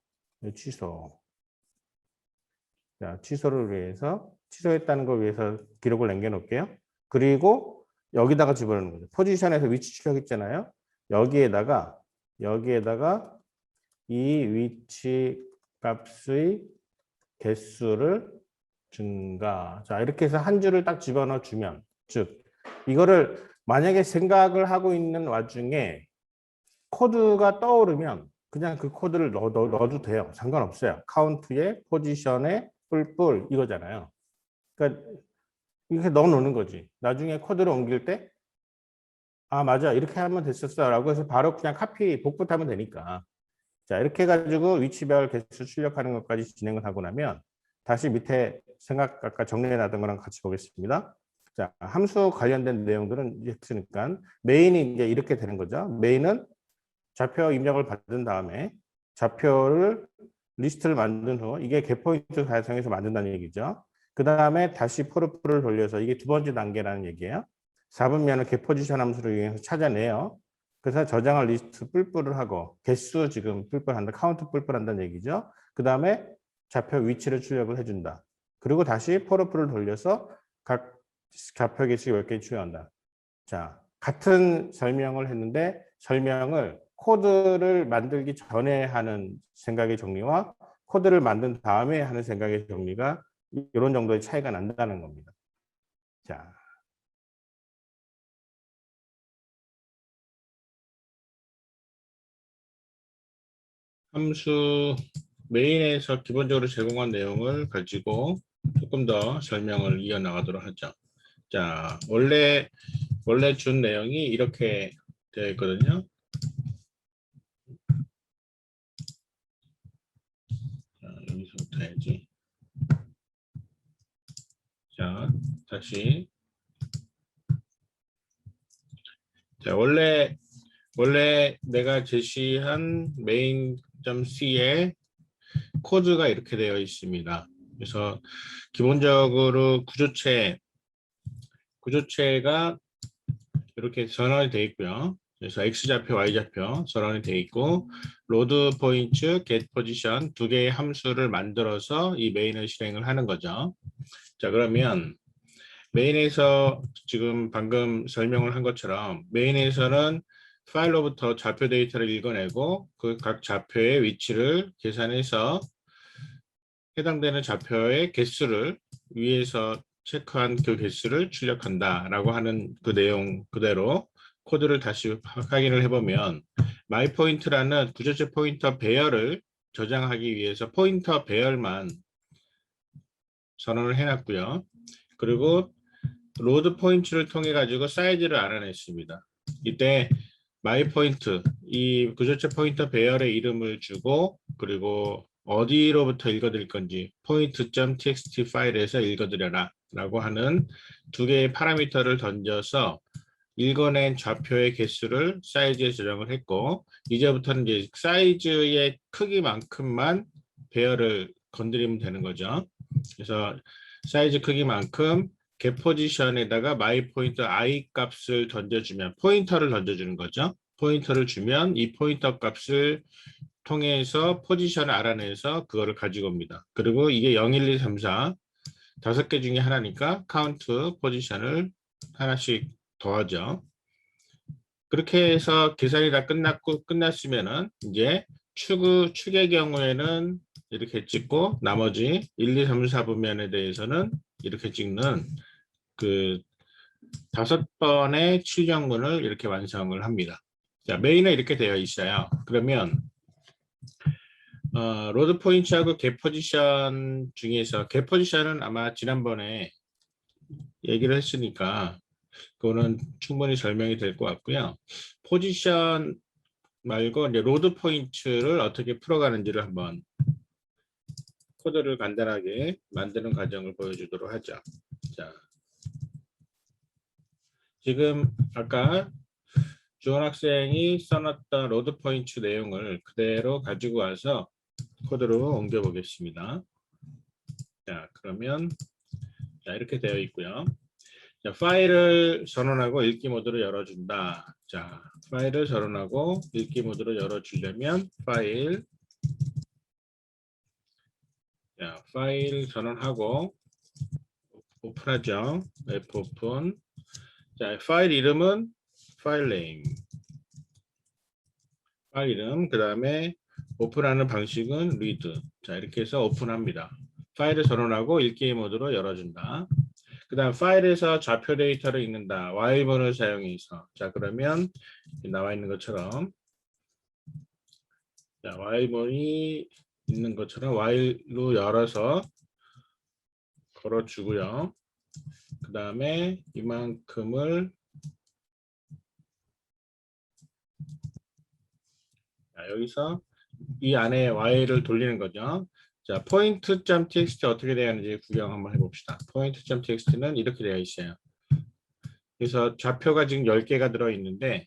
자, 취소를 위해서 취소했다는 걸 위해서 기록을 남겨놓을게요. 그리고 여기다가 집어넣는 거죠. 포지션에서 위치 출력했잖아요. 여기에다가 이 위치 값의 개수를 증가. 자, 이렇게 해서 한 줄을 딱 집어넣어 주면, 즉 이거를 만약에 생각을 하고 있는 와중에 코드가 떠오르면 그냥 그 코드를 넣어도 돼요. 상관없어요. 카운트에 포지션에 뿔뿔 이거잖아요. 그러니까 이렇게 넣어놓는 거지. 나중에 코드를 옮길 때 아, 맞아. 이렇게 하면 됐었어. 라고 해서 바로 그냥 복붙하면 되니까. 자, 이렇게 해가지고 위치별 개수 출력하는 것까지 진행을 하고 나면 다시 밑에 아까 정리해놨던 거랑 같이 보겠습니다. 자, 함수 관련된 내용들은 이제 했으니까 메인이 이제 이렇게 되는 거죠. 메인은 좌표 입력을 받은 다음에 좌표를 리스트를 만든 후 이게 getPoint 달성해서 만든다는 얘기죠. 그 다음에 다시 for를 돌려서 이게 두 번째 단계라는 얘기예요. 4분면을 getPosition 함수를 이용해서 찾아내요. 그래서 저장할 리스트 뿔뿔을 하고 개수 지금 뿔뿔한다, 카운트 뿔뿔한다는 얘기죠. 그 다음에 좌표 위치를 출력을 해준다. 그리고 다시 for를 돌려서 각 좌표 개수 몇 개 출력한다. 자, 같은 설명을 했는데 설명을 코드를 만들기 전에 하는 생각의 정리와 코드를 만든 다음에 하는 생각의 정리가 이런 정도의 차이가 난다는 겁니다. 자,
함수 메인에서 기본적으로 제공한 내용을 가지고 조금 더 설명을 이어나가도록 하죠. 자, 원래 준 내용이 이렇게 되어 있거든요. 자, 여기서부터 해야지. 자, 다시. 자, 원래 내가 제시한 main.c에 코드가 이렇게 되어 있습니다. 그래서 기본적으로 구조체가 이렇게 전환이 되어 있고요. 그래서 x좌표, y좌표 전환이 되어 있고 로드 포인트, get 포지션 두 개의 함수를 만들어서 이 메인을 실행을 하는 거죠. 자, 그러면 메인에서 지금 방금 설명을 한 것처럼 메인에서는 파일로부터 좌표 데이터를 읽어내고 그 각 좌표의 위치를 계산해서 해당되는 좌표의 개수를 위에서 체크한 그 개수를 출력한다라고 하는 그 내용 그대로 코드를 다시 확인을 해보면 myPoint라는 구조체 포인터 배열을 저장하기 위해서 포인터 배열만 선언을 해놨고요. 그리고 로드 포인트를 통해 가지고 사이즈를 알아냈습니다. 이때 myPoint 이 구조체 포인터 배열의 이름을 주고 그리고 어디로부터 읽어드릴 건지 point.txt 파일에서 읽어드려라 라고 하는 두 개의 파라미터를 던져서 읽어낸 좌표의 개수를 사이즈에 저장을 했고 이제부터는 이제 사이즈의 크기만큼만 배열을 건드리면 되는 거죠. 그래서 사이즈 크기만큼 getPosition에다가 myPoint i 값을 던져주면 포인터를 던져주는 거죠. 포인터를 주면 이 포인터 값을 통해서 포지션을 알아내서 그거를 가지고 옵니다. 그리고 이게 0, 1, 2, 3, 4 다섯 개 중에 하나니까 카운트 포지션을 하나씩 더하죠. 그렇게 해서 계산이 다 끝났으면은 이제 축의 경우에는 이렇게 찍고 나머지 1, 2, 3, 4부면에 대해서는 이렇게 찍는 그 5번의 출력문을 이렇게 완성을 합니다. 자, 메인은 이렇게 되어 있어요. 그러면 로드 포인트하고 getPosition 중에서 getPosition은 아마 지난번에 얘기를 했으니까 그거는 충분히 설명이 될 것 같고요. 포지션 말고 이제 로드 포인트를 어떻게 풀어가는지를 한번 코드를 간단하게 만드는 과정을 보여주도록 하죠. 자, 지금 아까 주원 학생이 써놨던 로드 포인트 내용을 그대로 가지고 와서 코드로 옮겨 보겠습니다. 자, 그러면 자, 이렇게 되어 있고요. 자, 파일을 전원하고 읽기 모드로 열어준다. 자, 파일을 전원하고 읽기 모드로 열어주려면 파일 전원하고 오픈하죠. Fopen. 자, 파일 이름은 파일 네임. 파일 이름, 그 다음에 오픈하는 방식은 read. 자, 이렇게 해서 오픈합니다. 파일을 전원하고 읽기 모드로 열어준다. 그 다음 파일에서 좌표 데이터를 읽는다. while문을 사용해서. 자, 그러면 나와 있는 것처럼 자, while문이 있는 것처럼 while로 열어서 걸어주고요. 그 다음에 이만큼을 자, 여기서 이 안에 y를 돌리는 거죠. 자, point.txt 어떻게 되어 있는지 구경 한번 해봅시다. point.txt는 이렇게 되어 있어요. 그래서 좌표가 지금 10개가 들어있는데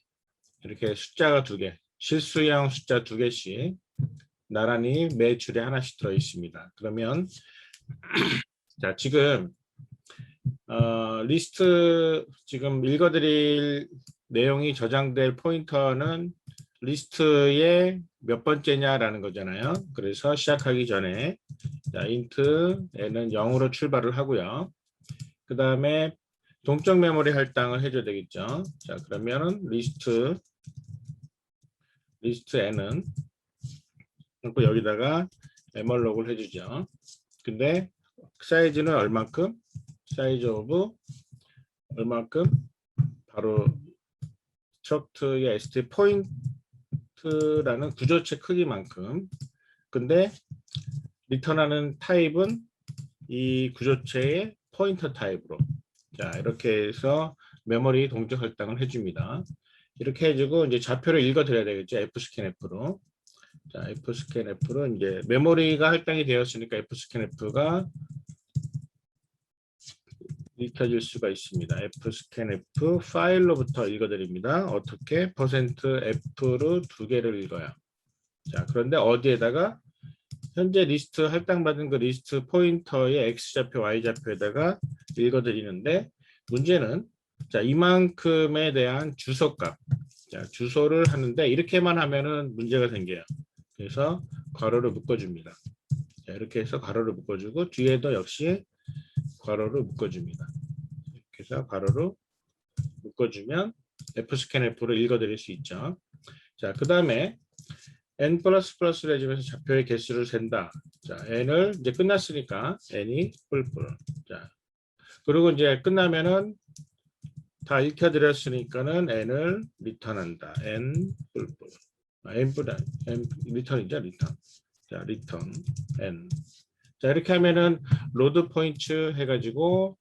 이렇게 숫자가 2개, 실수형 숫자 2개씩 나란히 매 줄에 하나씩 들어있습니다. 그러면 자, 지금 리스트 지금 읽어드릴 내용이 저장될 포인터는 리스트의 몇 번째냐라는 거잖아요. 그래서 시작하기 전에 자, int n은 0으로 출발을 하고요. 그 다음에 동적 메모리 할당을 해줘야 되겠죠. 자, 그러면은 리스트 n은 그리고 여기다가 에멀록을 해주죠. 근데 사이즈는 얼만큼? 사이즈 오브 얼만큼? 바로 스트럭트의 st 포인트라는 구조체 크기만큼. 근데 리턴하는 타입은 이 구조체의 포인터 타입으로. 자, 이렇게 해서 메모리 동적 할당을 해줍니다. 이렇게 해주고 이제 좌표를 읽어드려야 되겠죠. fscanf로. 자, fscanf로 이제 메모리가 할당이 되었으니까 fscanf가 읽혀질 수가 있습니다. fscanf 파일로부터 읽어드립니다. 어떻게? %f로 2개를 읽어요. 자, 그런데 어디에다가 현재 리스트 할당받은 그 리스트 포인터의 x좌표, y좌표에다가 읽어드리는데 문제는 자, 이만큼에 대한 주소값. 자, 주소를 하는데 이렇게만 하면은 문제가 생겨요. 그래서 괄호를 묶어줍니다. 자, 이렇게 해서 괄호를 묶어주고 뒤에도 역시 괄호를 묶어줍니다. 이렇게 해서 괄호를 묶어주면 fscanf로 읽어드릴 수 있죠. 자, 그 다음에 n++를 해주면서 좌표의 개수를 센다. 자, n을 이제 끝났으니까 n이 뿔뿔. 자, 그리고 이제 끝나면은 다 읽혀드렸으니까는 n을 리턴한다. n 뿔뿔. n보다 n 리턴이죠, 리턴. 자, 리턴 n. 자, 이렇게 하면은 로드 포인트 해가지고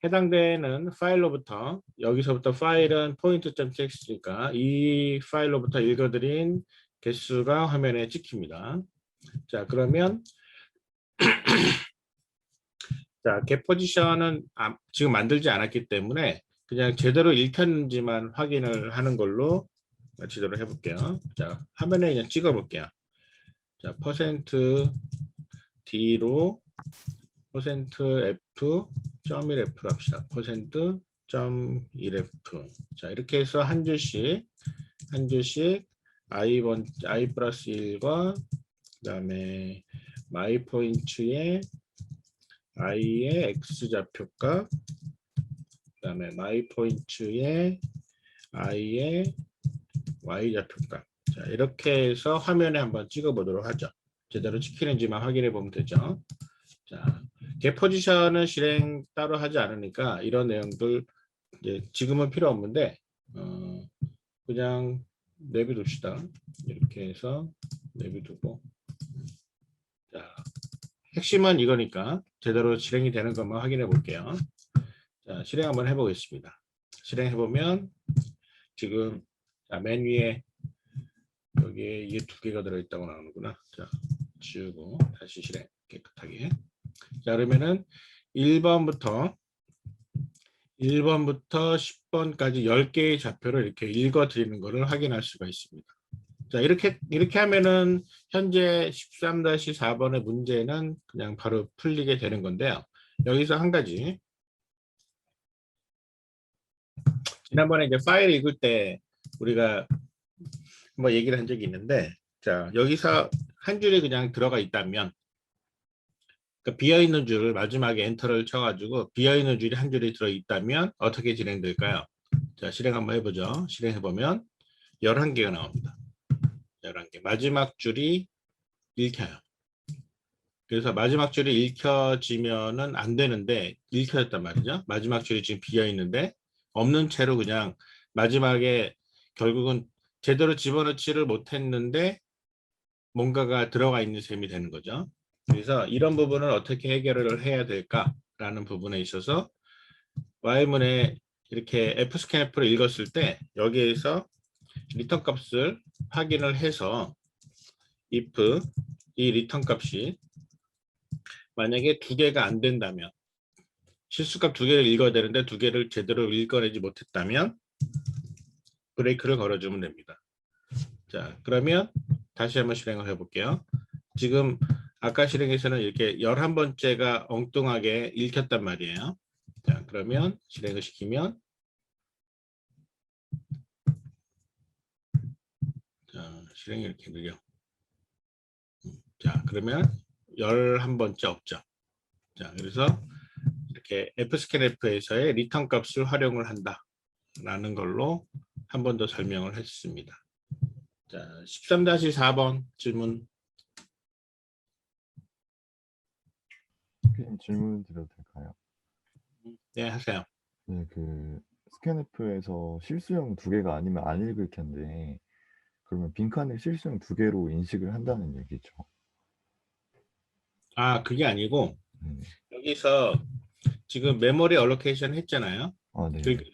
해당되는 파일로부터 여기서부터 파일은 point.txt니까 이 파일로부터 읽어드린 개수가 화면에 찍힙니다. 자, 그러면 자, get 포지션은 지금 만들지 않았기 때문에 그냥 제대로 읽혔는지만 확인을 하는 걸로 지도를 해볼게요. 자, 화면에 그냥 찍어볼게요. 자, %d로 %f .1f로 합시다. %.1f. 자, 이렇게 해서 한 줄씩 i 플러스 1과 그다음에 마이 포인트의 i의 x 좌표값, 그다음에 마이 포인트의 i의 y 좌표값. 자, 이렇게 해서 화면에 한번 찍어 보도록 하죠. 제대로 찍히는지만 확인해 보면 되죠. 자, get 포지션은 실행 따로 하지 않으니까 이런 내용들 이제 지금은 필요 없는데 그냥 내비둡시다. 이렇게 해서 내비두고 자, 핵심은 이거니까 제대로 실행이 되는 것만 확인해 볼게요. 자, 실행 한번 해보겠습니다. 실행해 보면 지금 자, 맨 위에 여기에 이게 2개가 들어있다고 나오는구나. 자, 지우고 다시 실행 깨끗하게. 자, 그러면은 1번부터 10번까지 10개의 좌표를 이렇게 읽어 드리는 것을 확인할 수가 있습니다. 자, 이렇게 하면은 현재 13-4번의 문제는 그냥 바로 풀리게 되는 건데요. 여기서 한 가지. 지난번에 이제 파일 읽을 때 우리가 뭐 얘기를 한 적이 있는데, 자, 여기서 한 줄이 그냥 들어가 있다면, 그러니까 비어있는 줄을 마지막에 엔터를 쳐가지고 비어있는 줄이 한 줄이 들어있다면 어떻게 진행될까요? 자, 실행 한번 해보죠. 실행해보면 11개가 나옵니다. 11개. 마지막 줄이 읽혀요. 그래서 마지막 줄이 읽혀지면은 안 되는데 읽혀졌단 말이죠. 마지막 줄이 지금 비어있는데 없는 채로 그냥 마지막에 결국은 제대로 집어넣지를 못했는데 뭔가가 들어가 있는 셈이 되는 거죠. 그래서 이런 부분을 어떻게 해결을 해야 될까라는 부분에 있어서 Y문에 이렇게 fscanf를 읽었을 때 여기에서 리턴 값을 확인을 해서 if 이 리턴 값이 만약에 두 개가 안 된다면, 실수값 두 개를 읽어야 되는데 두 개를 제대로 읽어내지 못했다면 브레이크를 걸어주면 됩니다. 자, 그러면 다시 한번 실행을 해볼게요. 지금 아까 실행에서는 이렇게 11번째가 엉뚱하게 읽혔단 말이에요. 자, 그러면 실행을 시키면, 자, 실행이 이렇게 느려. 자, 그러면 11번째 없죠. 자, 그래서 이렇게 fscanf에서의 리턴 값을 활용을 한다라는 걸로 한 번 더 설명을 했습니다. 자, 13-4번 질문.
질문 드려도 될까요?
네, 하세요.
네, 스캔F에서 실수령 두 개가 아니면 안 읽을 텐데, 그러면 빈칸을 실수령 두 개로 인식을 한다는 얘기죠.
아, 그게 아니고
네.
여기서 지금 메모리 얼로케이션 했잖아요.
아, 네.
그러니까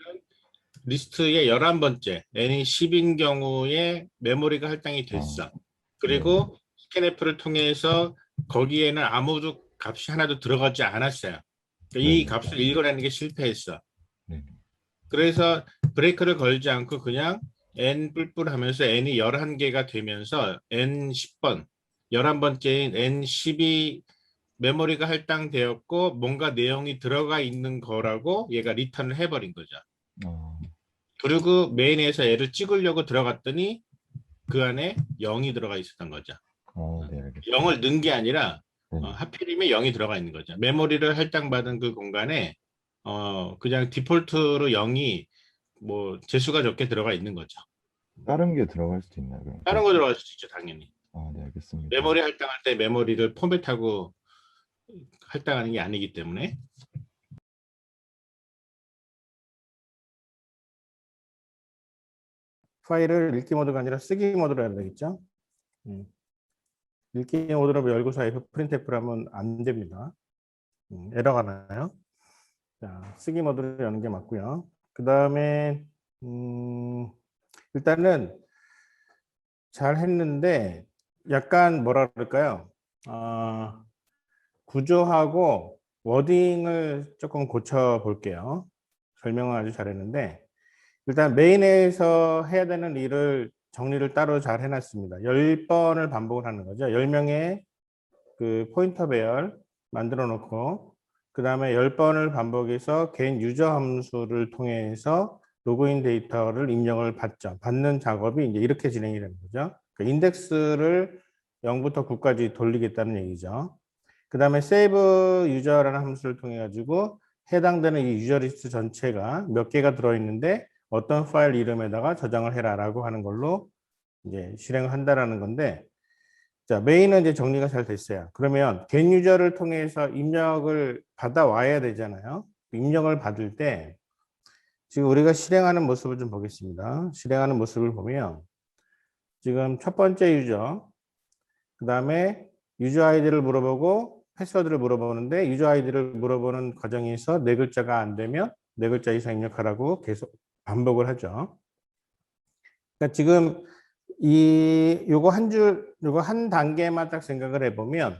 리스트의 11번째 n이 10인 경우에 메모리가 할당이 됐어. 그리고 스캔F를 통해서 거기에는 아무도 값이 하나도 들어가지 않았어요. 그러니까 이 값을 읽어내는 게 실패했어.
네.
그래서 브레이크를 걸지 않고 그냥 n 뿔뿔 하면서 n이 11개가 되면서 n 10번, 11번째인 n 10이 메모리가 할당되었고 뭔가 내용이 들어가 있는 거라고 얘가 리턴을 해버린 거죠. 그리고 메인에서 얘를 찍으려고 들어갔더니 그 안에 0이 들어가 있었던 거죠.
네, 알겠습니다.
0을 넣은 게 아니라 하필이면 0이 들어가 있는 거죠. 메모리를 할당받은 그 공간에 그냥 디폴트로 0이 뭐 재수가 적게 들어가 있는 거죠.
다른 게 들어갈 수도 있나요? 그럼?
다른 거 들어갈 수도 있죠, 당연히.
네, 알겠습니다.
메모리 할당할 때 메모리를 포맷하고 할당하는 게 아니기 때문에.
파일을 읽기 모드가 아니라 쓰기 모드로 해야 되겠죠. 읽기 모드로 열고서 F 프린트F를 하면 안 됩니다. 에러가 나요. 자, 쓰기 모드로 여는 게 맞고요. 그 다음에 일단은 잘 했는데 약간 뭐라 그럴까요? 구조하고 워딩을 조금 고쳐 볼게요. 설명은 아주 잘했는데 일단 메인에서 해야 되는 일을 정리를 따로 잘 해놨습니다. 10번을 반복을 하는 거죠. 10명의 그 포인터 배열 만들어 놓고 그 다음에 10번을 반복해서 개인 유저 함수를 통해서 로그인 데이터를 입력을 받죠. 받는 작업이 이제 이렇게 진행이 되는 거죠. 그러니까 인덱스를 0부터 9까지 돌리겠다는 얘기죠. 그 다음에 save 유저라는 함수를 통해 가지고 해당되는 이 유저 리스트 전체가 몇 개가 들어있는데 어떤 파일 이름에다가 저장을 해라라고 하는 걸로 이제 실행을 한다라는 건데, 자, 메인은 이제 정리가 잘 됐어요. 그러면 get 유저를 통해서 입력을 받아와야 되잖아요. 입력을 받을 때 지금 우리가 실행하는 모습을 좀 보겠습니다. 실행하는 모습을 보면 지금 첫 번째 유저, 그 다음에 유저 아이디를 물어보고 패스워드를 물어보는데 유저 아이디를 물어보는 과정에서 네 글자가 안 되면 네 글자 이상 입력하라고 계속 반복을 하죠. 그러니까 지금 요거 한 단계만 딱 생각을 해보면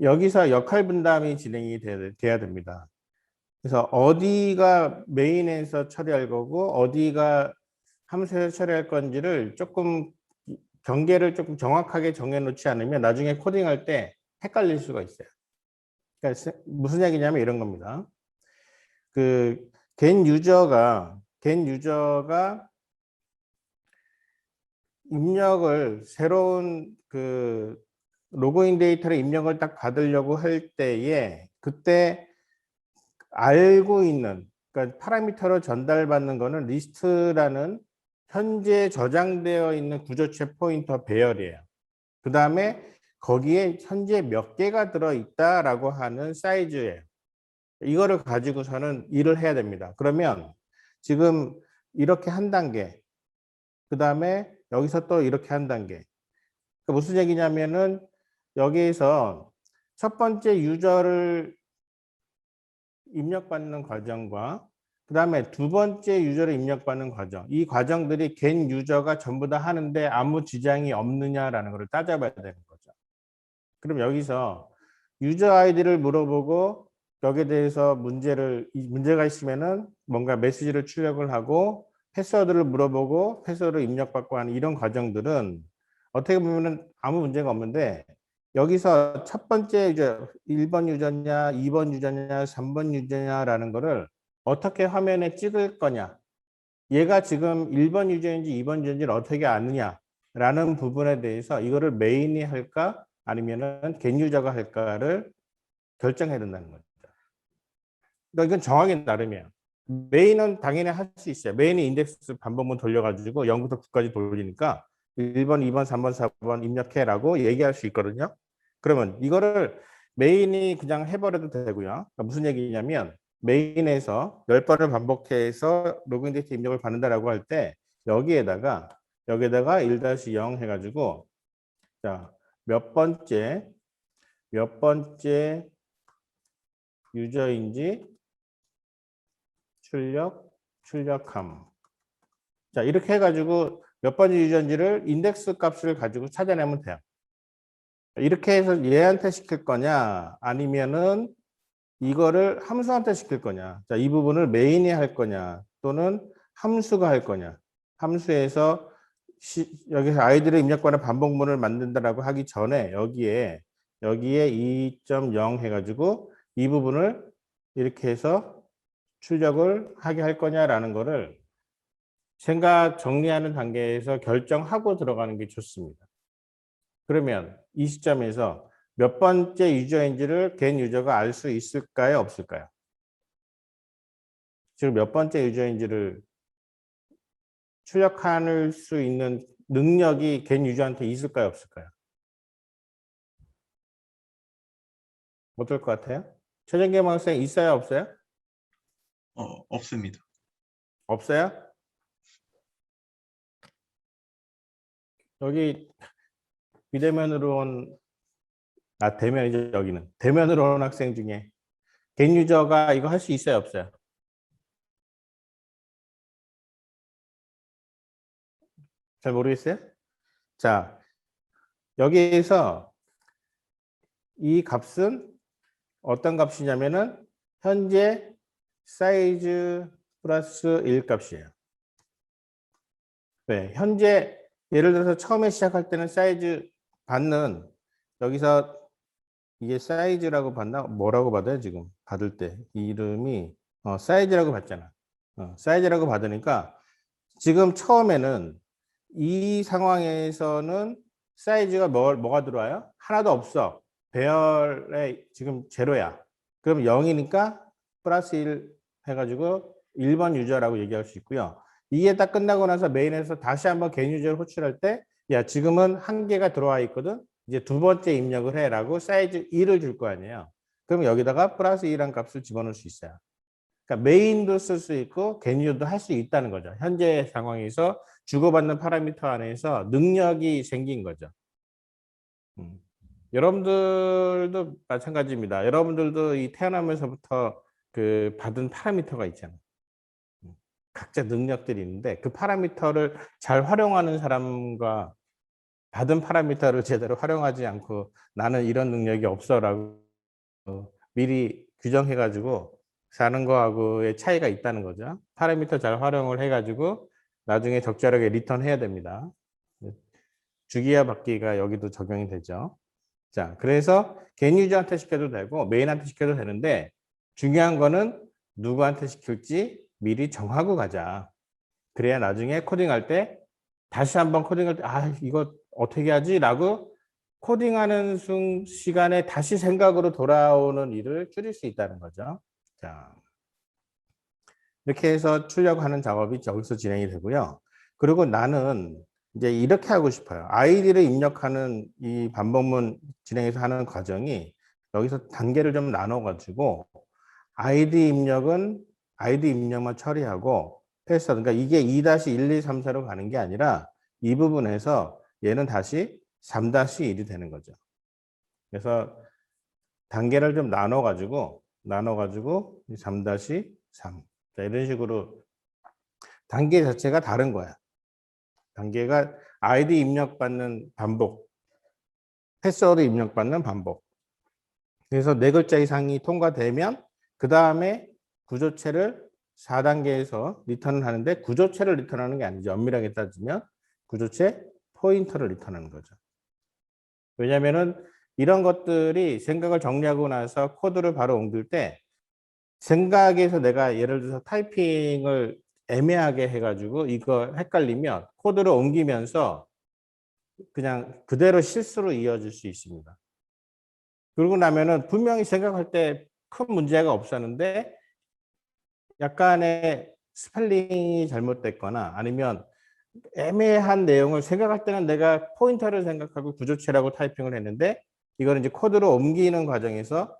여기서 역할 분담이 진행이 돼야 됩니다. 그래서 어디가 메인에서 처리할 거고 어디가 함수에서 처리할 건지를 조금 경계를 조금 정확하게 정해놓지 않으면 나중에 코딩할 때 헷갈릴 수가 있어요. 그러니까 무슨 얘기냐면 이런 겁니다. get 유저가 입력을 새로운 로그인 데이터를 입력을 딱 받으려고 할 때에 그때 알고 있는 그러니까 파라미터로 전달받는 거는 리스트라는 현재 저장되어 있는 구조체 포인터 배열이에요. 그 다음에 거기에 현재 몇 개가 들어있다라고 하는 사이즈예요. 이거를 가지고서는 일을 해야 됩니다. 그러면 지금 이렇게 한 단계, 그 다음에 여기서 또 이렇게 한 단계. 그러니까 무슨 얘기냐면은 여기에서 첫 번째 유저를 입력받는 과정과 그 다음에 두 번째 유저를 입력받는 과정, 이 과정들이 get 유저가 전부 다 하는데 아무 지장이 없느냐라는 것을 따져봐야 되는 거죠. 그럼 여기서 유저 아이디를 물어보고 여기에 대해서 문제가 있으면은 뭔가 메시지를 출력을 하고 패스워드를 물어보고 패스워드를 입력받고 하는 이런 과정들은 어떻게 보면은 아무 문제가 없는데 여기서 첫 번째 유저 1번 유저냐 2번 유저냐 3번 유저냐라는 거를 어떻게 화면에 찍을 거냐, 얘가 지금 1번 유저인지 2번 유저인지를 어떻게 아느냐라는 부분에 대해서 이거를 메인이 할까 아니면은 겐 유저가 할까를 결정해야 된다는 거죠. 그러니까 이건 정하기 나름이에요. 메인은 당연히 할 수 있어요. 메인이 인덱스 반복문 돌려가지고 0부터 9까지 돌리니까 1번, 2번, 3번, 4번 입력해라고 얘기할 수 있거든요. 그러면 이거를 메인이 그냥 해버려도 되고요. 그러니까 무슨 얘기냐면 메인에서 10번을 반복해서 로그인 데이터 입력을 받는다라고 할 때 여기에다가 1-0 해가지고 자, 몇 번째 유저인지 출력함. 자, 이렇게 해가지고 몇 번째 유저인지를 인덱스 값을 가지고 찾아내면 돼요. 이렇게 해서 얘한테 시킬 거냐, 아니면은 이거를 함수한테 시킬 거냐. 자, 이 부분을 메인이 할 거냐, 또는 함수가 할 거냐. 함수에서 여기서 아이들의 입력관의 반복문을 만든다라고 하기 전에 여기에 2.0 해가지고 이 부분을 이렇게 해서 출력을 하게 할 거냐라는 거를 생각 정리하는 단계에서 결정하고 들어가는 게 좋습니다. 그러면 이 시점에서 몇 번째 유저인지를 겐 유저가 알 수 있을까요? 없을까요? 지금 몇 번째 유저인지를 출력할 수 있는 능력이 겐 유저한테 있을까요? 없을까요? 어떨 것 같아요? 최전개망생 있어요? 없어요?
없습니다.
없어요? 여기 비대면으로 온 대면이죠. 여기는 대면으로 온 학생 중에 겐 유저가 이거 할 수 있어요? 없어요? 잘 모르겠어요? 자, 여기에서 이 값은 어떤 값이냐면은 현재 사이즈 플러스 1 값이에요. 네, 현재 예를 들어서 처음에 시작할 때는 사이즈 받는, 여기서 이게 사이즈라고 받나? 뭐라고 받아요? 지금 받을 때 이름이 사이즈라고 받잖아. 사이즈라고 받으니까 지금 처음에는 이 상황에서는 사이즈가 뭐가 들어와요? 하나도 없어. 배열에 지금 제로야. 그럼 0이니까 플러스 1 해가지고 1번 유저라고 얘기할 수 있고요. 이게 딱 끝나고 나서 메인에서 다시 한번 겐 유저를 호출할 때, 야, 지금은 한 개가 들어와 있거든. 이제 두 번째 입력을 해라고 사이즈 2를 줄 거 아니에요. 그럼 여기다가 플러스 2란 값을 집어넣을 수 있어요. 그러니까 메인도 쓸 수 있고 겐 유저도 할 수 있다는 거죠. 현재 상황에서 주고받는 파라미터 안에서 능력이 생긴 거죠. 여러분들도 마찬가지입니다. 여러분들도 이 태어나면서부터 그 받은 파라미터가 있잖아요. 각자 능력들이 있는데 그 파라미터를 잘 활용하는 사람과 받은 파라미터를 제대로 활용하지 않고 나는 이런 능력이 없어라고 미리 규정해가지고 사는 거하고의 차이가 있다는 거죠. 파라미터 잘 활용을 해가지고 나중에 적절하게 리턴해야 됩니다. 주기와 받기가 여기도 적용이 되죠. 자, 그래서 겐 유저한테 시켜도 되고 메인한테 시켜도 되는데 중요한 거는 누구한테 시킬지 미리 정하고 가자. 그래야 나중에 코딩할 때 다시 한번 코딩할 때 이거 어떻게 하지? 라고 코딩하는 시간에 다시 생각으로 돌아오는 일을 줄일 수 있다는 거죠. 자, 이렇게 해서 출력하는 작업이 여기서 진행이 되고요. 그리고 나는 이제 이렇게 하고 싶어요. 아이디를 입력하는 이 반복문 진행해서 하는 과정이 여기서 단계를 좀 나눠가지고 아이디 입력만 처리하고 패스워드, 그러니까 이게 2-1, 2, 3, 4로 가는 게 아니라 이 부분에서 얘는 다시 3-1이 되는 거죠. 그래서 단계를 좀 나눠가지고 3-3. 자, 이런 식으로 단계 자체가 다른 거야. 단계가 아이디 입력받는 반복, 패스워드 입력받는 반복. 그래서 4글자 이상이 통과되면 그 다음에 구조체를 4단계에서 리턴을 하는데 구조체를 리턴하는 게 아니죠. 엄밀하게 따지면 구조체 포인터를 리턴하는 거죠. 왜냐면은 이런 것들이 생각을 정리하고 나서 코드를 바로 옮길 때 생각에서 내가 예를 들어서 타이핑을 애매하게 해가지고 이거 헷갈리면 코드를 옮기면서 그냥 그대로 실수로 이어질 수 있습니다. 그러고 나면은 분명히 생각할 때 큰 문제가 없었는데 약간의 스펠링이 잘못됐거나 아니면 애매한 내용을 생각할 때는 내가 포인터를 생각하고 구조체라고 타이핑을 했는데 이거는 이제 코드로 옮기는 과정에서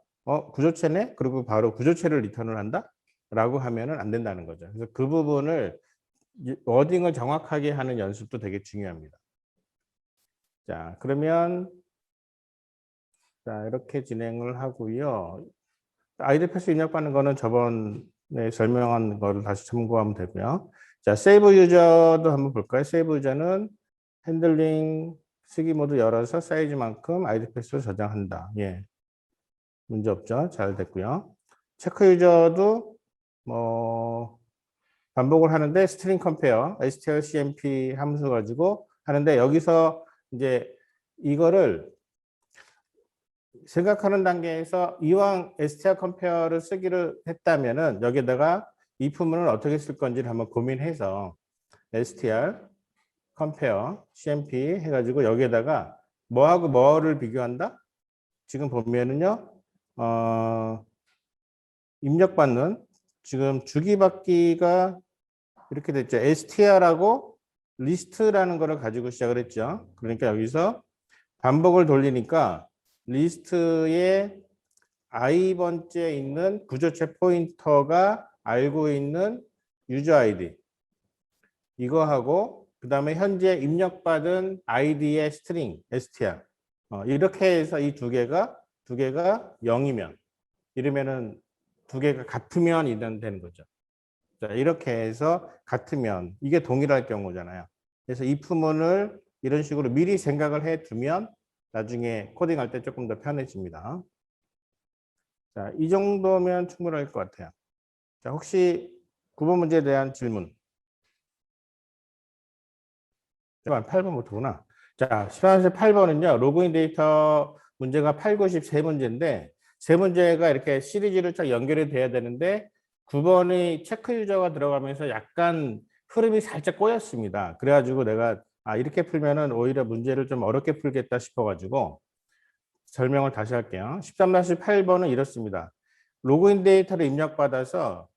구조체네? 그리고 바로 구조체를 리턴을 한다? 라고 하면은 안 된다는 거죠. 그래서 그 부분을 워딩을 정확하게 하는 연습도 되게 중요합니다. 자, 그러면 자, 이렇게 진행을 하고요. 아이디 패스 입력받는 거는 저번에 설명한 거를 다시 참고하면 되고요. 자, 세이브 유저도 한번 볼까요? 세이브 유저는 핸들링 쓰기 모드 열어서 사이즈만큼 아이디 패스를 저장한다. 예. 문제 없죠? 잘 됐고요. 체크 유저도 뭐 반복을 하는데 스트링 컴페어, strcmp 함수 가지고 하는데 여기서 이제 이거를 생각하는 단계에서 이왕 str 컴페어를 쓰기를 했다면은 여기다가 이 부분을 어떻게 쓸 건지를 한번 고민해서 str 컴페어 cmp 해가지고 여기에다가 뭐하고 뭐를 비교한다? 지금 보면은요, 입력받는 지금 주기받기가 이렇게 됐죠. str하고 리스트라는 거를 가지고 시작을 했죠. 그러니까 여기서 반복을 돌리니까 리스트에 i번째에 있는 구조체 포인터가 알고 있는 유저 아이디 이거하고 그 다음에 현재 입력받은 아이디의 스트링 str 이렇게 해서 이 두 개가 0이면 이러면은 두 개가 같으면 이런 되는 거죠. 자, 이렇게 해서 같으면 이게 동일할 경우잖아요. 그래서 if문을 이런 식으로 미리 생각을 해 두면 나중에 코딩할 때 조금 더 편해집니다. 자, 이 정도면 충분할 것 같아요. 자, 혹시 9번 문제에 대한 질문? 8번부터구나. 자, 8번은요. 로그인 데이터 문제가 8, 90 세 문제인데 세 문제가 이렇게 시리즈로 쫙 연결이 돼야 되는데 9번의 체크 유저가 들어가면서 약간 흐름이 살짝 꼬였습니다. 그래가지고 내가 이렇게 풀면은 오히려 문제를 좀 어렵게 풀겠다 싶어가지고 설명을 다시 할게요. 13-8번은 이렇습니다. 로그인 데이터를 입력받아서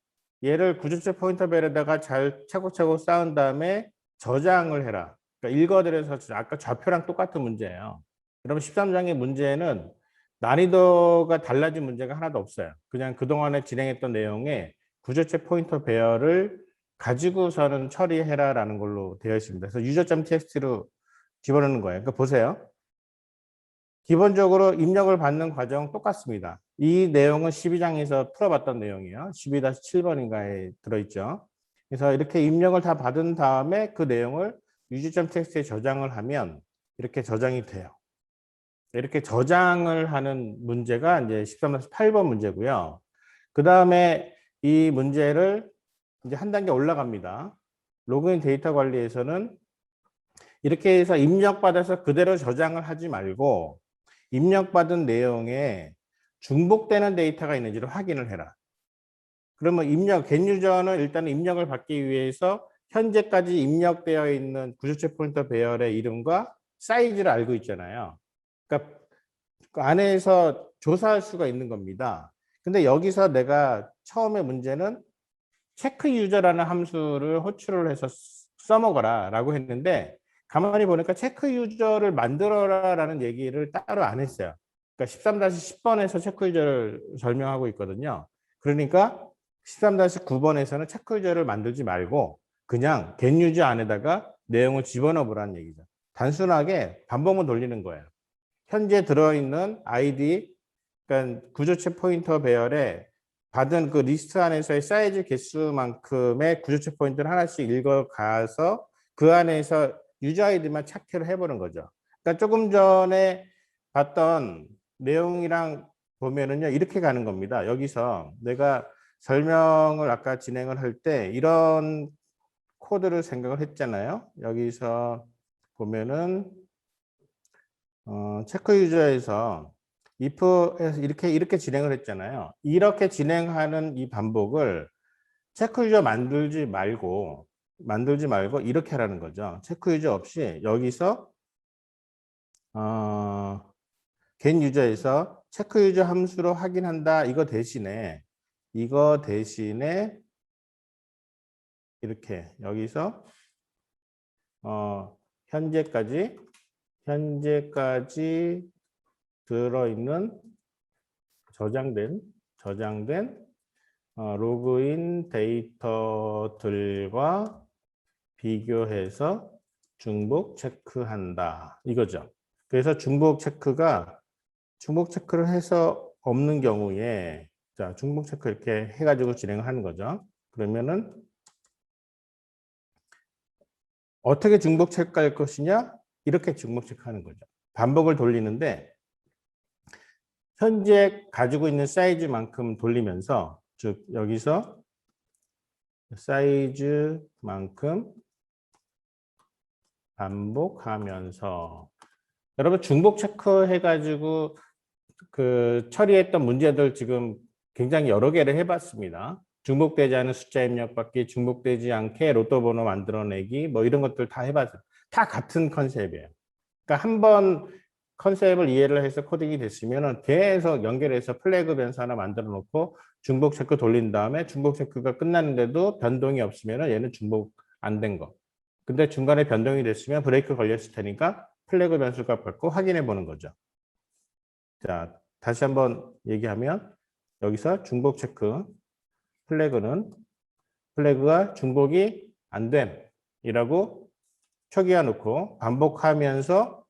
얘를 구조체 포인터별에다가 잘 차곡차곡 쌓은 다음에 저장을 해라. 그러니까 읽어드려서 아까 좌표랑 똑같은 문제예요. 여러분 13장의 문제는 난이도가 달라진 문제가 하나도 없어요. 그냥 그동안에 진행했던 내용에 구조체 포인터 배열을 가지고서는 처리해라라는 걸로 되어 있습니다. 그래서 user.txt로 집어넣는 거예요. 그러니까 보세요. 기본적으로 입력을 받는 과정 똑같습니다. 이 내용은 12장에서 풀어봤던 내용이에요. 12-7번인가에 들어있죠. 그래서 이렇게 입력을 다 받은 다음에 그 내용을 user.txt에 저장을 하면 이렇게 저장이 돼요. 이렇게 저장을 하는 문제가 이제 13-8번 문제고요. 그 다음에 이 문제를 이제 한 단계 올라갑니다. 로그인 데이터 관리에서는 이렇게 해서 입력받아서 그대로 저장을 하지 말고 입력받은 내용에 중복되는 데이터가 있는지를 확인을 해라. 그러면 get 유저는 일단 입력을 받기 위해서 현재까지 입력되어 있는 구조체 포인터 배열의 이름과 사이즈를 알고 있잖아요. 그러니까 그 안에서 조사할 수가 있는 겁니다. 근데 여기서 내가 처음에 문제는 체크 유저라는 함수를 호출을 해서 써먹어라 라고 했는데 가만히 보니까 체크 유저를 만들어라 라는 얘기를 따로 안 했어요. 그러니까 13-10번에서 체크 유저를 설명하고 있거든요. 그러니까 13-9번에서는 체크 유저를 만들지 말고 그냥 get 유저 안에다가 내용을 집어넣어 보라는 얘기죠. 단순하게 반복만 돌리는 거예요. 현재 들어있는 아이디, 그러니까 구조체 포인터 배열에 받은 그 리스트 안에서의 사이즈 개수만큼의 구조체 포인트를 하나씩 읽어가서 그 안에서 유저 아이디만 찾기를 해보는 거죠. 그러니까 조금 전에 봤던 내용이랑 보면은요, 이렇게 가는 겁니다. 여기서 내가 설명을 아까 진행을 할 때 이런 코드를 생각을 했잖아요. 여기서 보면은 체크 유저에서 if에서 이렇게 진행을 했잖아요. 이렇게 진행하는 이 반복을 체크 유저 만들지 말고 이렇게 하라는 거죠. 체크 유저 없이 여기서 get 유저에서 체크 유저 함수로 확인한다. 이거 대신에 이렇게 여기서 현재까지 들어있는 저장된 로그인 데이터들과 비교해서 중복 체크한다. 이거죠. 그래서 중복 체크를 해서 없는 경우에 자, 중복 체크 이렇게 해가지고 진행하는 거죠. 그러면은 어떻게 중복 체크할 것이냐? 이렇게 중복 체크하는 거죠. 반복을 돌리는데 현재 가지고 있는 사이즈만큼 돌리면서 즉 여기서 사이즈만큼 반복하면서 여러분 중복 체크 해가지고 그 처리했던 문제들 지금 굉장히 여러 개를 해봤습니다. 중복되지 않은 숫자 입력받기, 중복되지 않게 로또 번호 만들어내기, 뭐 이런 것들 다 해봤어요. 다 같은 컨셉이에요. 그러니까 한번 컨셉을 이해를 해서 코딩이 됐으면 계속 연결해서 플래그 변수 하나 만들어 놓고 중복 체크 돌린 다음에 중복 체크가 끝났는데도 변동이 없으면 얘는 중복 안 된 거. 근데 중간에 변동이 됐으면 브레이크 걸렸을 테니까 플래그 변수값 갖고 확인해 보는 거죠. 자, 다시 한번 얘기하면 여기서 중복 체크 플래그가 중복이 안 됨이라고 초기화 놓고 반복하면서